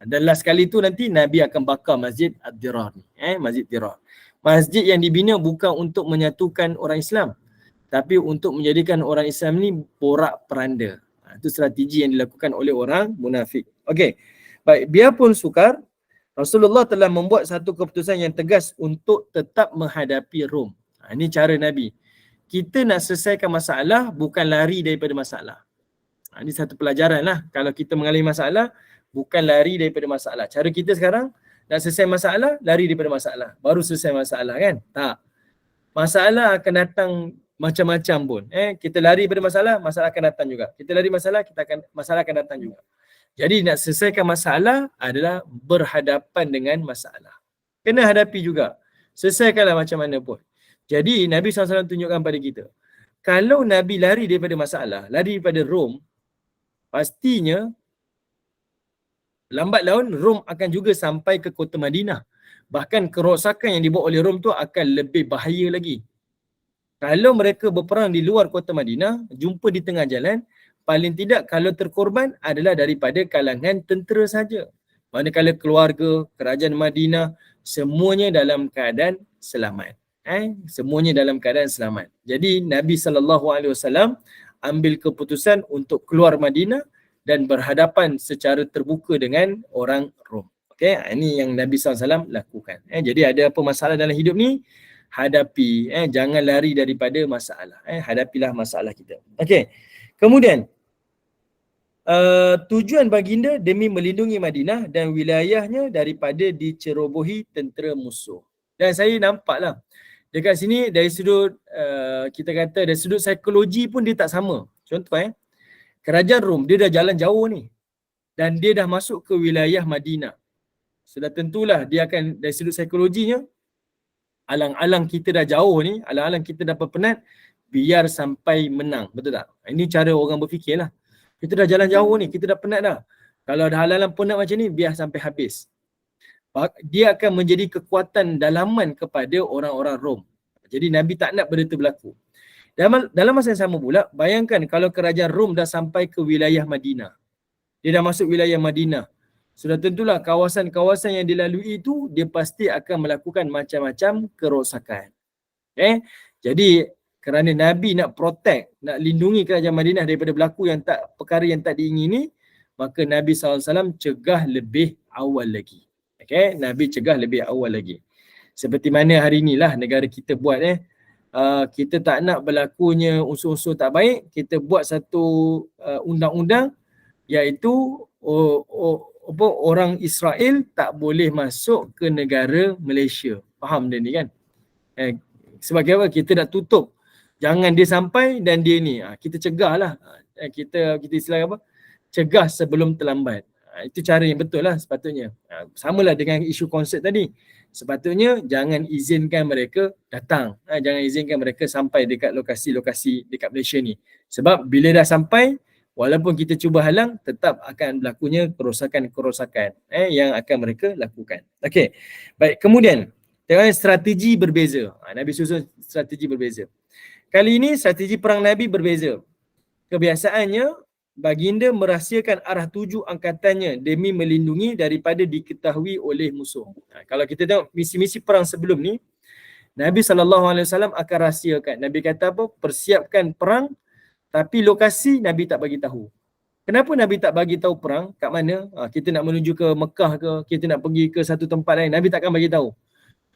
Dan last kali tu nanti Nabi akan bakar Masjid Ad-Dirar ni. Masjid Dirar. Masjid yang dibina bukan untuk menyatukan orang Islam, tapi untuk menjadikan orang Islam ni porak peranda. Itu strategi yang dilakukan oleh orang munafik. Okey. Baik, biarpun sukar, Rasulullah telah membuat satu keputusan yang tegas untuk tetap menghadapi Rom. Ini cara Nabi. Kita nak selesaikan masalah, bukan lari daripada masalah. Ini satu pelajaran lah. Kalau kita mengalami masalah, bukan lari daripada masalah. Cara kita sekarang, nak selesai masalah, lari daripada masalah. Baru selesai masalah kan? Tak. Masalah akan datang macam-macam pun. Kita lari daripada masalah, masalah akan datang juga. Kita lari masalah, masalah akan datang juga. Jadi nak selesaikan masalah adalah berhadapan dengan masalah. Kena hadapi juga. Selesaikanlah macam mana pun. Jadi Nabi SAW tunjukkan pada kita, kalau Nabi lari daripada masalah, lari daripada Rom, pastinya lambat laun Rom akan juga sampai ke kota Madinah. Bahkan kerosakan yang dibuat oleh Rom tu akan lebih bahaya lagi. Kalau mereka berperang di luar kota Madinah, jumpa di tengah jalan, paling tidak kalau terkorban adalah daripada kalangan tentera saja. Manakala keluarga, kerajaan Madinah, semuanya dalam keadaan selamat. Semuanya dalam keadaan selamat. Jadi Nabi SAW ambil keputusan untuk keluar Madinah dan berhadapan secara terbuka dengan orang Rom. Okay, ini yang Nabi SAW lakukan. Jadi ada apa masalah dalam hidup ni, hadapi. Jangan lari daripada masalah. Hadapilah masalah kita. Okay. Kemudian, tujuan baginda demi melindungi Madinah dan wilayahnya daripada dicerobohi tentera musuh. Dan saya nampaklah dekat sini dari sudut kita kata dari sudut psikologi pun dia tak sama. Contoh kerajaan Rom dia dah jalan jauh ni dan dia dah masuk ke wilayah Madinah. Sudah tentulah dia akan dari sudut psikologinya, alang-alang kita dah jauh ni, alang-alang kita dah penat, biar sampai menang. Betul tak? Ini cara orang berfikir lah. Kita dah jalan jauh ni, kita dah penat dah. Kalau ada halangan penat macam ni, biar sampai habis. Dia akan menjadi kekuatan dalaman kepada orang-orang Rom. Jadi Nabi tak nak benda tu berlaku. Dalam masa yang sama pula, bayangkan kalau kerajaan Rom dah sampai ke wilayah Madinah. Dia dah masuk wilayah Madinah. Sudah tentulah kawasan-kawasan yang dilalui itu, dia pasti akan melakukan macam-macam kerosakan. Okay? Jadi kerana Nabi nak protect, nak lindungi kerajaan Madinah daripada berlaku perkara yang tak diingini, maka Nabi SAW cegah lebih awal lagi. Okay? Nabi cegah lebih awal lagi. Seperti mana hari inilah negara kita buat. Kita tak nak berlakunya unsur-unsur tak baik, kita buat satu undang-undang iaitu orang Israel tak boleh masuk ke negara Malaysia. Faham dia ni kan? Sebab apa? Kita nak tutup. Jangan dia sampai dan dia ni. Kita cegah lah. Kita istilah apa? Cegah sebelum terlambat. Itu cara yang betul lah sepatutnya. Samalah dengan isu konsert tadi. Sepatutnya jangan izinkan mereka datang. Jangan izinkan mereka sampai dekat lokasi-lokasi dekat Malaysia ni. Sebab bila dah sampai, walaupun kita cuba halang, tetap akan berlakunya kerosakan-kerosakan yang akan mereka lakukan. Okey. Baik, kemudian tengok strategi berbeza. Nabi susun strategi berbeza. Kali ini strategi perang Nabi berbeza. Kebiasaannya baginda merahsiakan arah tuju angkatannya demi melindungi daripada diketahui oleh musuh. Kalau kita tengok misi-misi perang sebelum ni, Nabi SAW akan rahsiakan. Nabi kata apa? Persiapkan perang, tapi lokasi Nabi tak bagi tahu. Kenapa Nabi tak bagi tahu perang kat mana? Kita nak menuju ke Mekah ke, kita nak pergi ke satu tempat lain, Nabi takkan bagi tahu.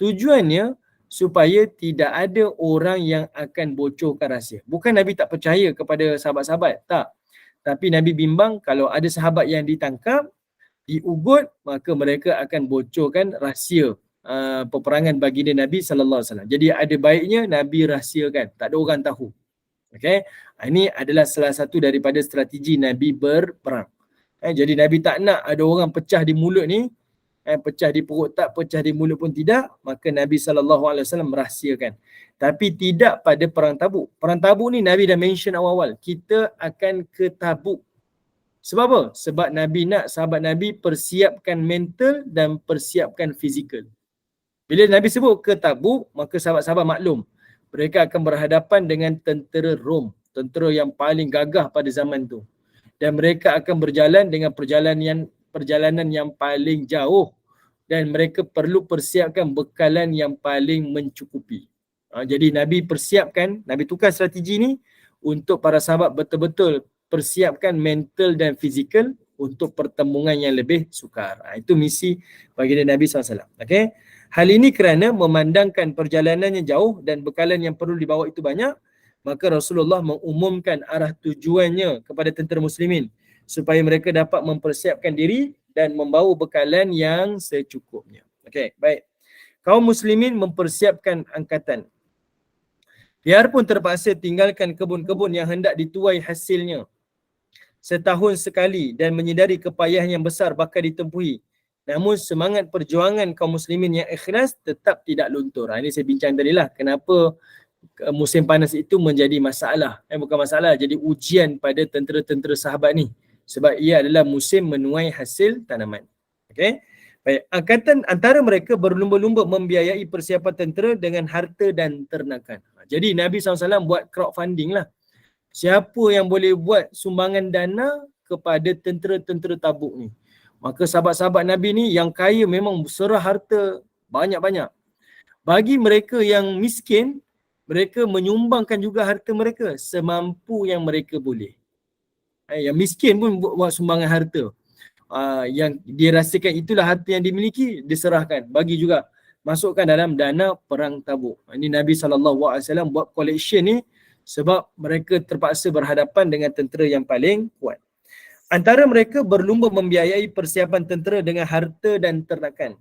Tujuannya supaya tidak ada orang yang akan bocorkan rahsia. Bukan Nabi tak percaya kepada sahabat-sahabat, tak. Tapi Nabi bimbang kalau ada sahabat yang ditangkap, diugut, maka mereka akan bocorkan rahsia peperangan baginda Nabi SAW. Jadi ada baiknya Nabi rahsiakan, tak ada orang tahu. Okay. Ini adalah salah satu daripada strategi Nabi berperang. Jadi Nabi tak nak ada orang pecah di mulut ni, pecah di perut tak, pecah di mulut pun tidak, maka Nabi SAW merahsiakan. Tapi tidak pada perang Tabuk. Perang Tabuk ni Nabi dah mention awal-awal, kita akan ke Tabuk. Sebab apa? Sebab Nabi nak sahabat Nabi persiapkan mental dan persiapkan fizikal. Bila Nabi sebut ke Tabuk, maka sahabat-sahabat maklum, mereka akan berhadapan dengan tentera Rom, tentera yang paling gagah pada zaman tu. Dan mereka akan berjalan dengan perjalanan yang paling jauh dan mereka perlu persiapkan bekalan yang paling mencukupi. Jadi Nabi persiapkan, Nabi tukar strategi ni untuk para sahabat betul-betul persiapkan mental dan fizikal untuk pertembungan yang lebih sukar. Itu misi baginda Nabi SAW. Okay? Hal ini kerana memandangkan perjalanannya jauh dan bekalan yang perlu dibawa itu banyak, maka Rasulullah mengumumkan arah tujuannya kepada tentera muslimin supaya mereka dapat mempersiapkan diri dan membawa bekalan yang secukupnya. Okey, baik. Kaum muslimin mempersiapkan angkatan. Biarpun terpaksa tinggalkan kebun-kebun yang hendak dituai hasilnya setahun sekali dan menyedari kepayahan yang besar bakal ditempuhi, namun semangat perjuangan kaum muslimin yang ikhlas tetap tidak luntur. Ini saya bincang tadi lah, kenapa musim panas itu menjadi masalah. Bukan masalah, jadi ujian pada tentera-tentera sahabat ni. Sebab ia adalah musim menuai hasil tanaman. Okey. Baik, angkatan antara mereka berlumba-lumba membiayai persiapan tentera dengan harta dan ternakan. Jadi Nabi SAW buat crowdfunding lah. Siapa yang boleh buat sumbangan dana kepada tentera-tentera Tabuk ni. Maka sahabat-sahabat Nabi ni yang kaya memang serah harta banyak-banyak. Bagi mereka yang miskin, mereka menyumbangkan juga harta mereka semampu yang mereka boleh. Yang miskin pun buat sumbangan harta. Yang dia rasakan itulah harta yang dimiliki, diserahkan. Bagi juga, masukkan dalam dana perang Tabuk. Ini Nabi SAW buat collection ni sebab mereka terpaksa berhadapan dengan tentera yang paling kuat. Antara mereka berlumba membiayai persiapan tentera dengan harta dan ternakan.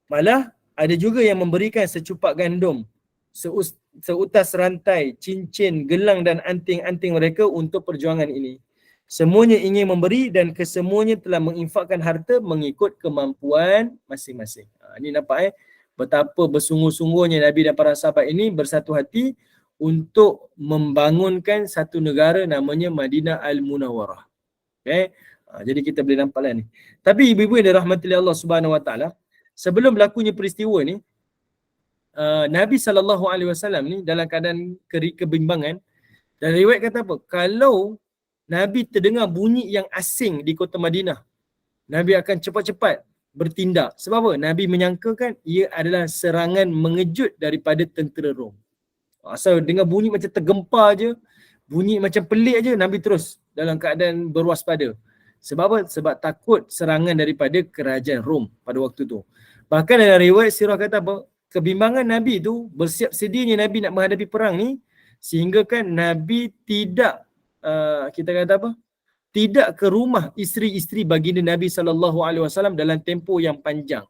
Malah ada juga yang memberikan secupak gandum, seutas rantai, cincin, gelang dan anting-anting mereka untuk perjuangan ini. Semuanya ingin memberi dan kesemuanya telah menginfakkan harta mengikut kemampuan masing-masing. Ini nampak betapa bersungguh-sungguhnya Nabi dan para sahabat ini bersatu hati untuk membangunkan satu negara namanya Madinah Al-Munawwarah. Okay. Jadi kita boleh nampak lah ni. Tapi ibu-ibu yang dirahmati Allah Subhanahu Wa Taala, sebelum berlakunya peristiwa ni, Nabi SAW ni dalam keadaan kebimbangan, dan riwayat kata apa? Kalau Nabi terdengar bunyi yang asing di kota Madinah, Nabi akan cepat-cepat bertindak. Sebab apa? Nabi menyangkakan ia adalah serangan mengejut daripada tentera Rom. Asal dengar bunyi macam tergempar je, bunyi macam pelik je, Nabi terus dalam keadaan berwaspada. Sebab apa? Sebab takut serangan daripada kerajaan Rom pada waktu tu. Bahkan dalam riwayat sirah kata apa? Kebimbangan Nabi tu, bersiap sedianya Nabi nak menghadapi perang ni, sehingga kan Nabi tidak kita kata apa? Tidak ke rumah isteri-isteri baginda Nabi SAW dalam tempoh yang panjang.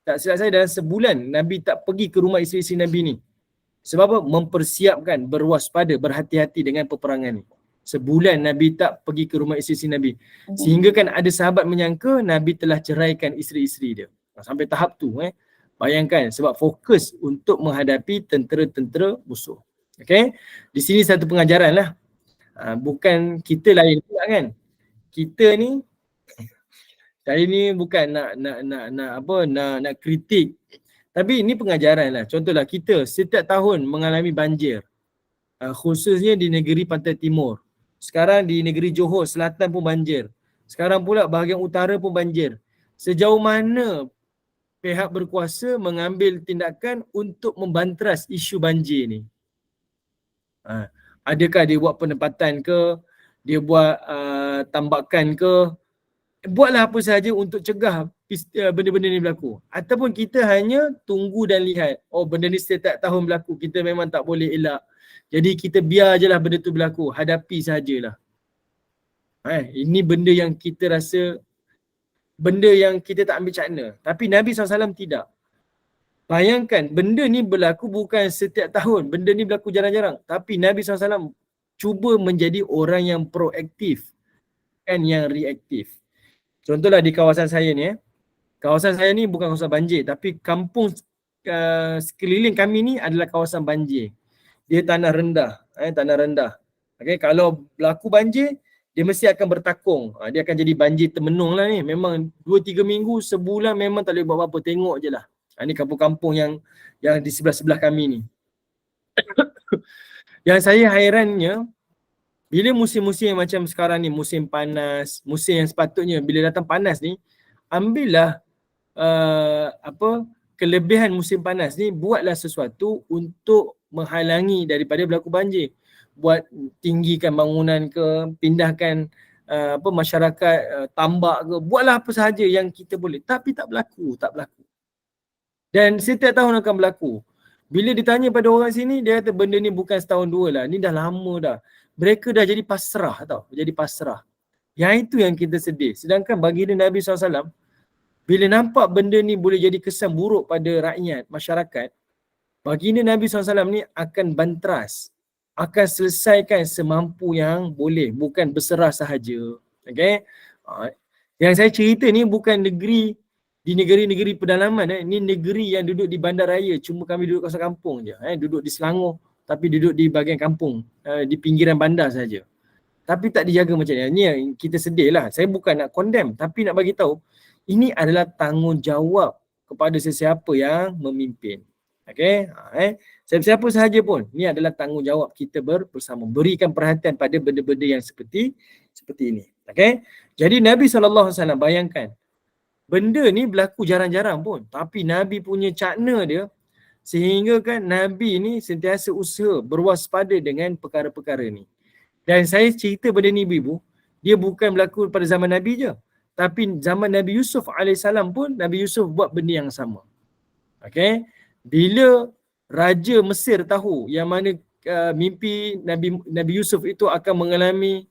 Tak silap saya dalam sebulan Nabi tak pergi ke rumah isteri-isteri Nabi ni. Sebab apa? Mempersiapkan, berwaspada, berhati-hati dengan peperangan ni. Sebulan Nabi tak pergi ke rumah isteri-isteri Nabi. Sehingga kan ada sahabat menyangka Nabi telah ceraikan isteri-isteri dia. Sampai tahap tu. Bayangkan, sebab fokus untuk menghadapi tentera-tentera musuh. Okay? Di sini satu pengajaran lah. Bukan kita lain pula kan. Kita ni, saya ni bukan nak kritik. Tapi ini pengajaran lah. Contohlah kita setiap tahun mengalami banjir. Khususnya di negeri Pantai Timur. Sekarang di negeri Johor Selatan pun banjir. Sekarang pula bahagian utara pun banjir. Sejauh mana pihak berkuasa mengambil tindakan untuk membanteras isu banjir ni? Adakah dia buat penempatan ke? Dia buat tambakan ke? Buatlah apa sahaja untuk cegah benda-benda ni berlaku. Ataupun kita hanya tunggu dan lihat. Oh, benda ni setiap tahun berlaku. Kita memang tak boleh elak. Jadi kita biar je lah benda tu berlaku. Hadapi sahajalah. Ini benda yang kita rasa, benda yang kita tak ambil cakna. Tapi Nabi SAW tidak. Bayangkan, benda ni berlaku bukan setiap tahun. Benda ni berlaku jarang-jarang. Tapi Nabi SAW cuba menjadi orang yang proaktif, kan, yang reaktif. Contohlah di kawasan saya ni, kawasan saya ni bukan kawasan banjir, tapi kampung sekeliling kami ni adalah kawasan banjir. Dia tanah rendah, tanah rendah. Okay, kalau berlaku banjir, dia mesti akan bertakung. Dia akan jadi banjir termenung lah ni. Memang 2-3 minggu, sebulan memang tak boleh buat apa-apa. Tengok je lah. Ni kampung-kampung yang di sebelah-sebelah kami ni. Yang saya hairannya, bila musim-musim macam sekarang ni, musim panas, musim yang sepatutnya bila datang panas ni, ambillah kelebihan musim panas ni, buatlah sesuatu untuk menghalangi daripada berlaku banjir. Buat tinggikan bangunan ke, pindahkan masyarakat tambak ke, buatlah apa sahaja yang kita boleh. Tapi tak berlaku. Dan setiap tahun akan berlaku. Bila ditanya pada orang sini, dia kata benda ni bukan setahun dua lah. Ni dah lama dah. Mereka dah jadi pasrah tau. Jadi pasrah. Yang itu yang kita sedih. Sedangkan baginda Nabi SAW, bila nampak benda ni boleh jadi kesan buruk pada rakyat, masyarakat, baginda Nabi SAW ni akan bantras. Akan selesaikan semampu yang boleh. Bukan berserah sahaja. Okay? Yang saya cerita ni bukan di negeri-negeri pedalaman. Ni negeri yang duduk di bandaraya. Cuma kami duduk kawasan kampung je. Duduk di Selangor. Tapi duduk di bahagian kampung. Di pinggiran bandar saja. Tapi tak dijaga macam ni. Ni yang kita sedih lah. Saya bukan nak condemn. Tapi nak bagi tahu, ini adalah tanggungjawab kepada sesiapa yang memimpin. Okay? Siapa-siapa sahaja pun, ni adalah tanggungjawab kita bersama. Berikan perhatian pada benda-benda yang seperti ini. Okay? Jadi Nabi SAW bayangkan, benda ni berlaku jarang-jarang pun. Tapi Nabi punya cakna dia, sehingga kan Nabi ni sentiasa usaha berwaspada dengan perkara-perkara ni. Dan saya cerita benda ni ibu, dia bukan berlaku pada zaman Nabi je. Tapi zaman Nabi Yusuf AS pun, Nabi Yusuf buat benda yang sama. Okay? Bila Raja Mesir tahu yang mana mimpi Nabi Yusuf itu akan mengalami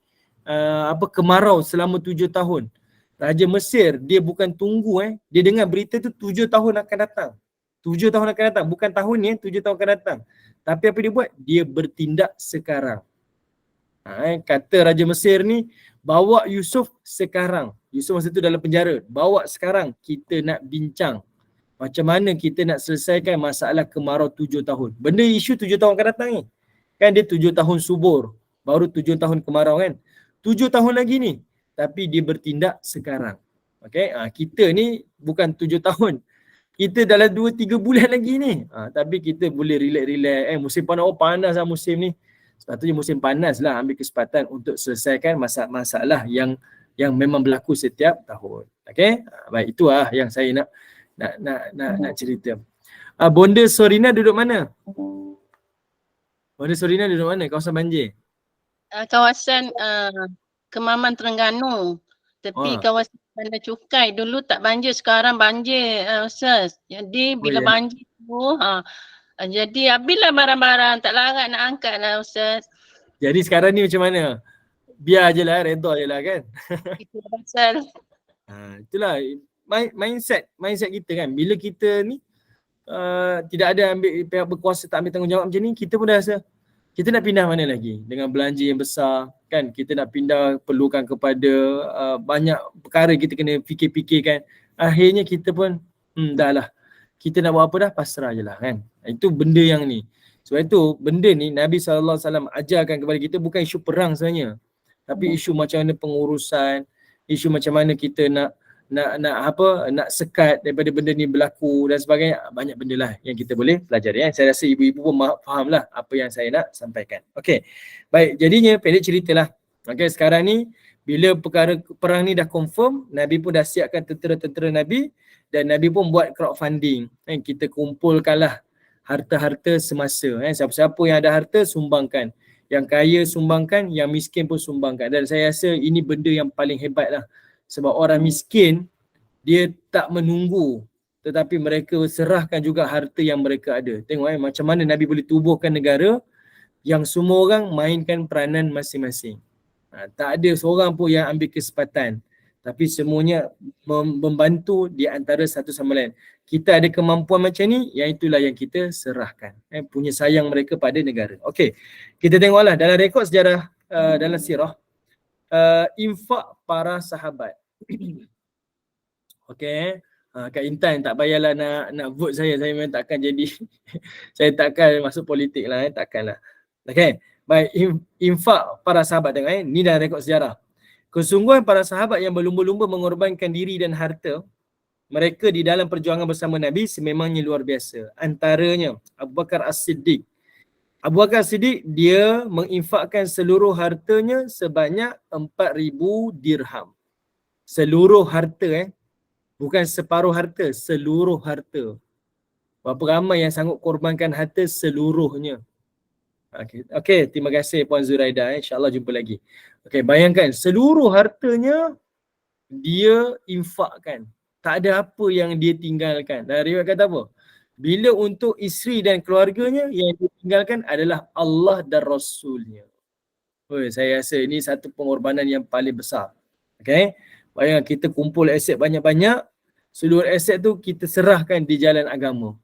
kemarau selama 7 tahun. Raja Mesir, dia bukan tunggu dia dengar berita tu 7 tahun akan datang. 7 tahun akan datang, bukan tahun ni, 7 tahun akan datang. Tapi apa dia buat? Dia bertindak sekarang. Kata Raja Mesir ni, bawa Yusuf sekarang. Yusuf masa tu dalam penjara. Bawa sekarang, kita nak bincang macam mana kita nak selesaikan masalah kemarau 7 tahun. Benda isu 7 tahun akan datang ni. Kan dia 7 tahun subur, baru 7 tahun kemarau kan. 7 tahun lagi ni. Tapi dia bertindak sekarang. Okay? Kita ni bukan 7 tahun. Kita dalam 2-3 bulan lagi ni. Tapi kita boleh relax-relax. Musim panas, panas lah musim ni. Sepatutnya musim panas lah, ambil kesempatan untuk selesaikan masalah yang memang berlaku setiap tahun. Okay? Baik, itulah yang saya nak cerita. Bonda Sorina duduk mana? Bonda Sorina duduk mana? Kawasan banjir? Kawasan Kemaman Terengganu. Tepi kawasan Bandar Cukai. Dulu tak banjir, sekarang banjir Ustaz. Jadi bila banjir tu, jadi habislah barang-barang, tak larat nak angkat lah Ustaz. Jadi sekarang ni macam mana? Biar je lah, redha je lah kan? Itu pasal. Itulah mindset kita kan. Bila kita ni tidak ada ambil pihak berkuasa, tak ambil tanggungjawab macam ni, kita pun dah rasa kita nak pindah mana lagi dengan belanja yang besar kan. Kita nak pindah perlukan kepada banyak perkara kita kena fikir-fikirkan. Akhirnya kita pun dah lah, kita nak buat apa dah, pasrah je lah kan. Itu benda yang ni. Sebab itu benda ni Nabi SAW ajarkan kepada kita bukan isu perang sebenarnya. Tapi isu macam mana pengurusan, isu macam mana kita nak sekat daripada benda ni berlaku dan sebagainya. Banyak benda lah yang kita boleh pelajari. Saya rasa ibu-ibu pun faham lah apa yang saya nak sampaikan. Okey, baik, jadinya pendek ceritalah. Okey, sekarang ni bila perkara perang ni dah confirm, Nabi pun dah siapkan tentera-tentera Nabi dan Nabi pun buat crowdfunding. Kita kumpulkanlah harta-harta semasa. Siapa-siapa yang ada harta sumbangkan. Yang kaya sumbangkan, yang miskin pun sumbangkan. Dan saya rasa ini benda yang paling hebat lah. Sebab orang miskin, dia tak menunggu, tetapi mereka serahkan juga harta yang mereka ada. Tengok macam mana Nabi boleh tubuhkan negara yang semua orang mainkan peranan masing-masing. Tak ada seorang pun yang ambil kesempatan. Tapi semuanya membantu di antara satu sama lain. Kita ada kemampuan macam ni, yang itulah yang kita serahkan. Punya sayang mereka pada negara. Okey, kita tengoklah dalam rekod sejarah dalam sirah, infak para sahabat. Okey, Kak Intan tak payahlah nak vote saya memang takkan jadi saya takkan masuk politik lah, takkanlah. Okey, baik, infak para sahabat tengok ni dalam rekod sejarah. Kesungguhan para sahabat yang berlumba-lumba mengorbankan diri dan harta mereka di dalam perjuangan bersama Nabi sememangnya luar biasa. Antaranya Abu Bakar As-Siddiq. Abu Bakar As-Siddiq dia menginfakkan seluruh hartanya sebanyak 4,000 dirham. Seluruh harta bukan separuh harta, seluruh harta. Berapa ramai yang sanggup korbankan harta seluruhnya. Okey, terima kasih Puan Zuraida. InsyaAllah jumpa lagi. Okey, bayangkan seluruh hartanya dia infakkan. Tak ada apa yang dia tinggalkan. Dan riwayat kata apa? Bila untuk isteri dan keluarganya, yang dia tinggalkan adalah Allah dan Rasulnya. Saya rasa ini satu pengorbanan yang paling besar. Okey, bayangkan kita kumpul aset banyak-banyak, seluruh aset tu kita serahkan di jalan agama.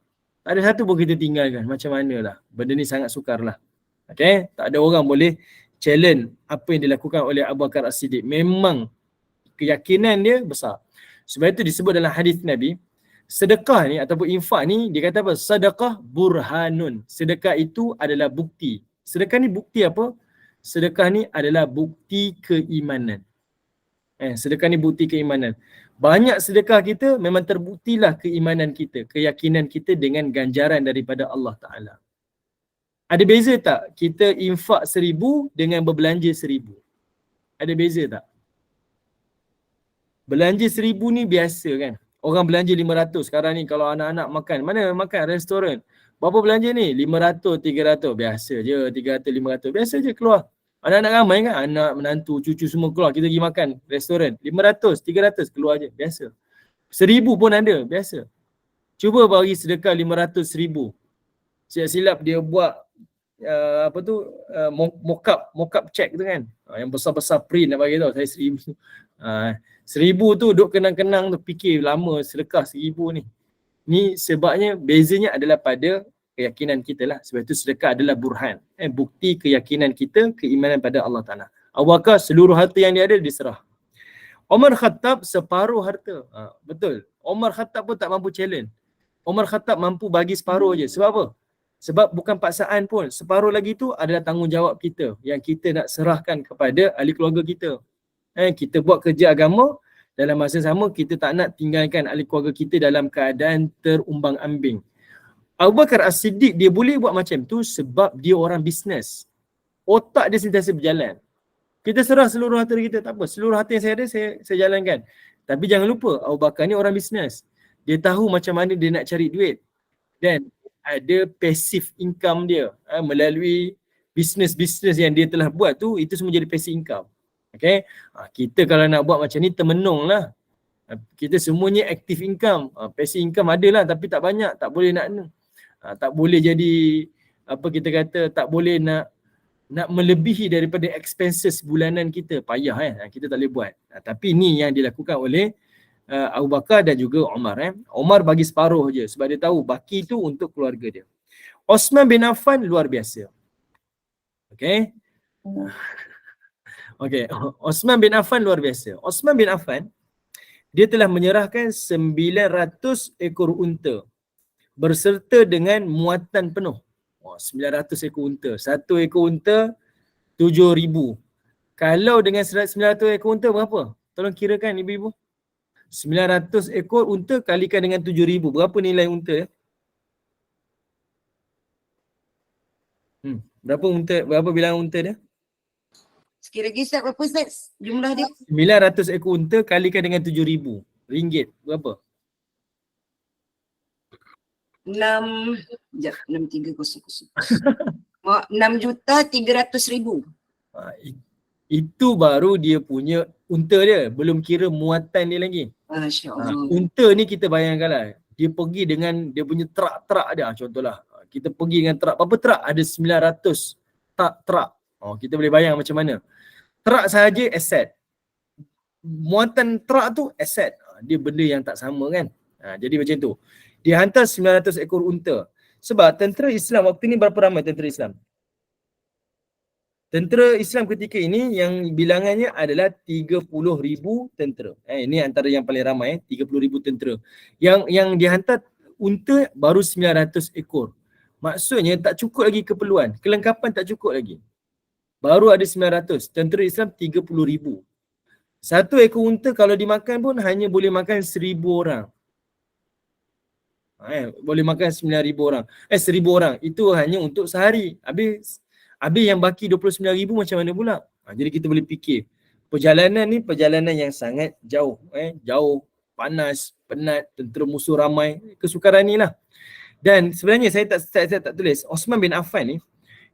Tak ada satu pun kita tinggalkan. Macam manalah. Benda ni sangat sukar lah. Okay? Tak ada orang boleh challenge apa yang dilakukan oleh Abu Bakar As-Siddiq. Memang keyakinan dia besar. Sebab itu disebut dalam hadis Nabi, sedekah ni ataupun infak ni dia kata apa? Sedekah burhanun. Sedekah itu adalah bukti. Sedekah ni bukti apa? Sedekah ni adalah bukti keimanan. Sedekah ni bukti keimanan. Banyak sedekah kita memang terbuktilah keimanan kita, keyakinan kita dengan ganjaran daripada Allah Ta'ala. Ada beza tak kita infak 1,000 dengan berbelanja 1,000? Ada beza tak? Belanja 1,000 ni biasa kan? Orang belanja 500 sekarang ni kalau anak-anak makan. Mana makan? Restoran. Berapa belanja ni? 500, 300. Biasa je 300, 500. Biasa je keluar. Anak-anak ramai kan? Anak, menantu, cucu semua keluar. Kita pergi makan restoran. 500, 300 keluar je. Biasa. 1,000 pun ada. Biasa. Cuba bagi sedekah 500, 1,000. Silap-silap dia buat mock-up check tu kan. Yang besar-besar print nak bagi tau. Saya 1,000. 1,000 tu duk kenang-kenang tu fikir lama sedekah 1,000 ni. Ni sebabnya bezanya adalah pada keyakinan kita lah. Sebab itu sedekah adalah burhan. Bukti keyakinan kita, keimanan pada Allah Ta'ala. Abu Bakar seluruh harta yang dia ada diserah. Umar Khattab separuh harta. Betul. Umar Khattab pun tak mampu challenge. Umar Khattab mampu bagi separuh je. Sebab apa? Sebab bukan paksaan pun. Separuh lagi tu adalah tanggungjawab kita yang kita nak serahkan kepada ahli keluarga kita. Kita buat kerja agama, dalam masa sama kita tak nak tinggalkan ahli keluarga kita dalam keadaan terumbang ambing. Abu Bakar As-Siddiq dia boleh buat macam tu sebab dia orang bisnes. Otak dia sentiasa berjalan. Kita serah seluruh harta kita, tak apa. Seluruh harta yang saya ada, saya jalankan. Tapi jangan lupa, Abu Bakar ni orang bisnes. Dia tahu macam mana dia nak cari duit. Dan ada passive income dia melalui bisnes-bisnes yang dia telah buat tu, itu semua jadi passive income. Okay? Kita kalau nak buat macam ni termenung lah. Kita semuanya active income. Passive income ada lah tapi tak banyak, tak boleh nak tak boleh jadi apa kita kata, tak boleh nak melebihi daripada expenses bulanan kita. Payah kita tak boleh buat. Tapi ni yang dilakukan oleh Abu Bakar dan juga Umar. Umar bagi separuh je sebab dia tahu baki tu untuk keluarga dia. Osman bin Affan luar biasa. Okay. Okay, Osman bin Affan luar biasa. Osman bin Affan dia telah menyerahkan 900 ekor unta berserta dengan muatan penuh. 900 ekor unta. Satu ekor unta 7,000. Kalau dengan 900 ekor unta berapa? Tolong kirakan ibu-ibu. 900 ekor unta kalikan dengan 7,000. Berapa nilai unta? Berapa unta? Berapa bilangan unta dia? Sekira-gisap berapa Ustaz jumlah dia? 900 ekor unta kalikan dengan 7,000 ringgit. Berapa? 6,300,000. Itu baru dia punya unta dia. Belum kira muatan dia lagi. Masya-Allah. Unta ni kita bayangkanlah. Dia pergi dengan dia punya truk dia. Contohlah. Kita pergi dengan truk. Berapa truk? Ada 900 truk. Kita boleh bayang macam mana. Truk sahaja aset. muatan truk tu aset. Dia benda yang tak sama kan. Jadi macam tu. Dia hantar 900 ekor unta. Sebab tentera Islam waktu ni berapa ramai tentera Islam? Tentera Islam ketika ini yang bilangannya adalah 30,000 tentera. Ini antara yang paling ramai, 30,000 tentera. Yang dihantar unta baru 900 ekor. Maksudnya tak cukup lagi keperluan. Kelengkapan tak cukup lagi. Baru ada 900. Tentera Islam 30,000. Satu ekor unta kalau dimakan pun hanya boleh makan 1,000 orang. Boleh makan 9,000 orang. 1,000 orang. Itu hanya untuk sehari. Habis yang baki 29,000 macam mana pula? Jadi kita boleh fikir. Perjalanan ni perjalanan yang sangat jauh. Jauh, panas, penat, tentera musuh ramai. Kesukaran ni lah. Dan sebenarnya saya tak tulis. Osman bin Affan ni,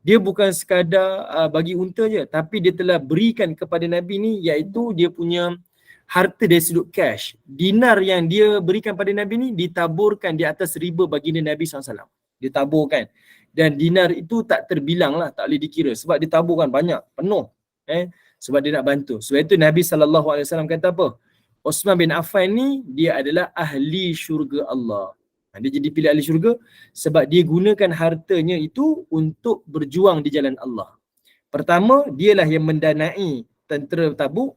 dia bukan sekadar bagi unta je. Tapi dia telah berikan kepada Nabi ni, iaitu dia punya harta dari sudut cash. Dinar yang dia berikan pada Nabi ni ditaburkan di atas riba baginda Nabi SAW. Dia taburkan. Dan dinar itu tak terbilang lah, tak boleh dikira. Sebab dia taburkan banyak, penuh. Sebab dia nak bantu. Sebab itu Nabi SAW kata apa? Osman bin Affan ni, dia adalah ahli syurga Allah. Dia jadi pilih ahli syurga sebab dia gunakan hartanya itu untuk berjuang di jalan Allah. Pertama, dialah yang mendanai tentera Tabuk.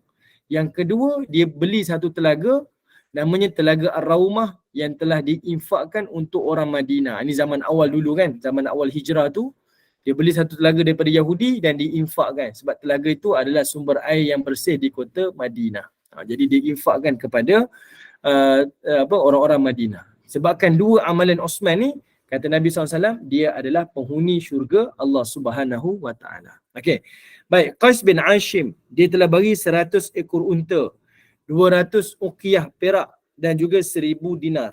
Yang kedua, dia beli satu telaga, namanya Telaga Ar-Raumah, yang telah diinfakkan untuk orang Madinah. Ini zaman awal dulu kan, zaman awal hijrah tu. Dia beli satu telaga daripada Yahudi dan diinfakkan. Sebab telaga itu adalah sumber air yang bersih di kota Madinah. Jadi diinfakkan kepada orang-orang Madinah. Sebabkan dua amalan Osman ni, kata Nabi SAW, dia adalah penghuni syurga Allah Subhanahu wa Ta'ala. Okey. Baik, Qais bin Ashim, dia telah bagi 100 ekor unta, 200 uqiyah perak dan juga 1,000 dinar.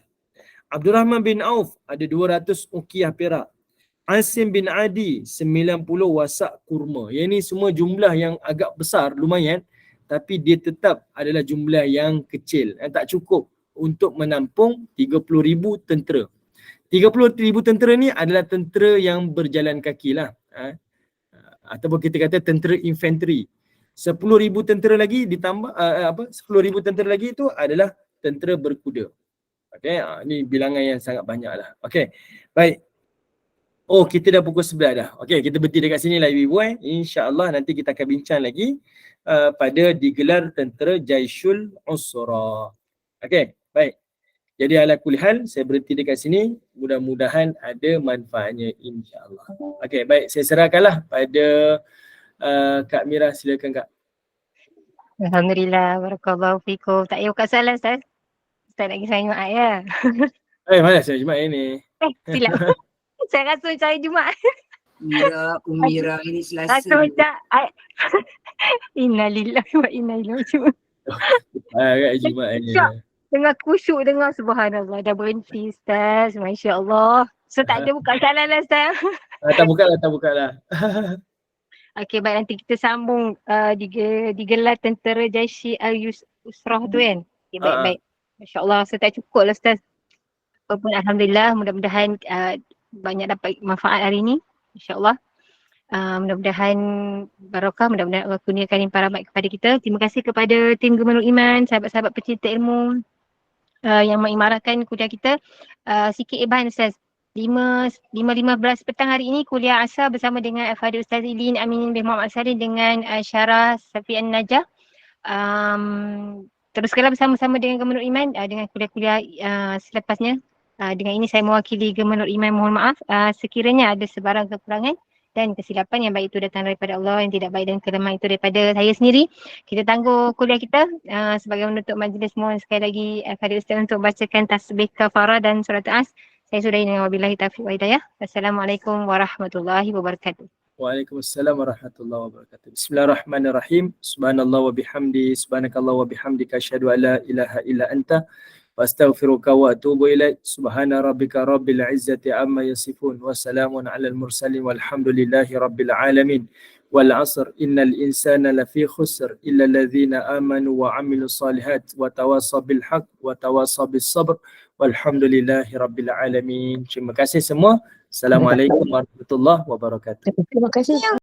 Abdurrahman bin Auf ada 200 uqiyah perak. Asim bin Adi 90 wasak kurma. Yang ini semua jumlah yang agak besar, lumayan, tapi dia tetap adalah jumlah yang kecil. Tak cukup untuk menampung 30,000 tentera. 30,000 tentera ni adalah tentera yang berjalan kaki lah. Ataupun kita kata tentera infanteri. 10,000 tentera lagi ditambah 10,000 tentera lagi itu adalah tentera berkuda. Okey, ni bilangan yang sangat banyak lah. Okey. Baik. Oh, kita dah pukul 11 dah. Okey, kita berhenti dekat sini lah ibu-ibu. InsyaAllah nanti kita akan bincang lagi pada digelar tentera Jaishul Usra. Okey, baik. Jadi ala kulli hal, saya berhenti dekat sini. Mudah-mudahan ada manfaatnya insya-Allah. Okey, baik. Saya serahkanlah pada Kak Mira. Silakan Kak. Alhamdulillah, barakallahu fikum. Tak payah buka soalan, Ustaz. Ustaz nak pergi saya Jumaat ya. Mana saya Jumaat ini? Silap. Saya rasa macam hari Jumaat. Umira ini Selasa. Rasa macam innalillahi wa inna ilaihi raji'un. Kat Jumaat ni. Tengah khusyuk dengar, subhanallah, dah berhenti Ustaz. Masya Allah. So tak ada buka soalan lah Ustaz. Tak buka lah. Okey, baik, nanti kita sambung digelar tentera Jaishi Al-Usrah tu kan. Okay, baik. Masya Allah, so tak cukup lah Ustaz. Apapun Alhamdulillah, mudah-mudahan banyak dapat manfaat hari ni. InsyaAllah. Mudah-mudahan barakah, mudah-mudahan Allah kurniakan limpah rahmat kepada kita. Terima kasih kepada tim Gemanul Iman, sahabat-sahabat pecinta ilmu yang mengimarahkan kuliah kita. Sikit ibahan Ustaz. 5.15 petang hari ini kuliah asar bersama dengan Al-Fadhil Ustaz Ilin Amin bin Muhammad Asari dengan Syarah Safian Najah. Teruskanlah bersama-sama dengan Gemanul Iman dengan kuliah-kuliah selepasnya. Dengan ini saya mewakili Gemanul Iman, mohon maaf sekiranya ada sebarang kekurangan dan kesilapan. Yang baik itu datang daripada Allah, yang tidak baik dan kelemahan itu daripada saya sendiri. Kita tangguh kuliah kita sebagai menutup majlis. Mohon sekali lagi Al-Fadhil Ustaz untuk bacakan tasbih kafarah dan surat As. Saya sudahi dengan wabillahi taufiq wa hidayah. Assalamualaikum warahmatullahi wabarakatuh. Waalaikumsalam warahmatullahi wabarakatuh. Bismillahirrahmanirrahim. Subhanallah wa bihamdi, subhanakallah wa bihamdika, asyhadu an la ilaha illa anta wa astaghfiruka wa atubu ilaik. Subhana rabbika rabbil izzati amma yasifun wa salamun alal mursalin walhamdulillahi rabbil alamin. Wal 'asr innal insana lafi khusr illa alladhina amanu wa 'amilus solihat wa tawasaw bil haqq wa tawasaw bis sabr walhamdulillahi rabbil alamin. Terima kasih semua. Assalamualaikum warahmatullahi wabarakatuh. Terima kasih.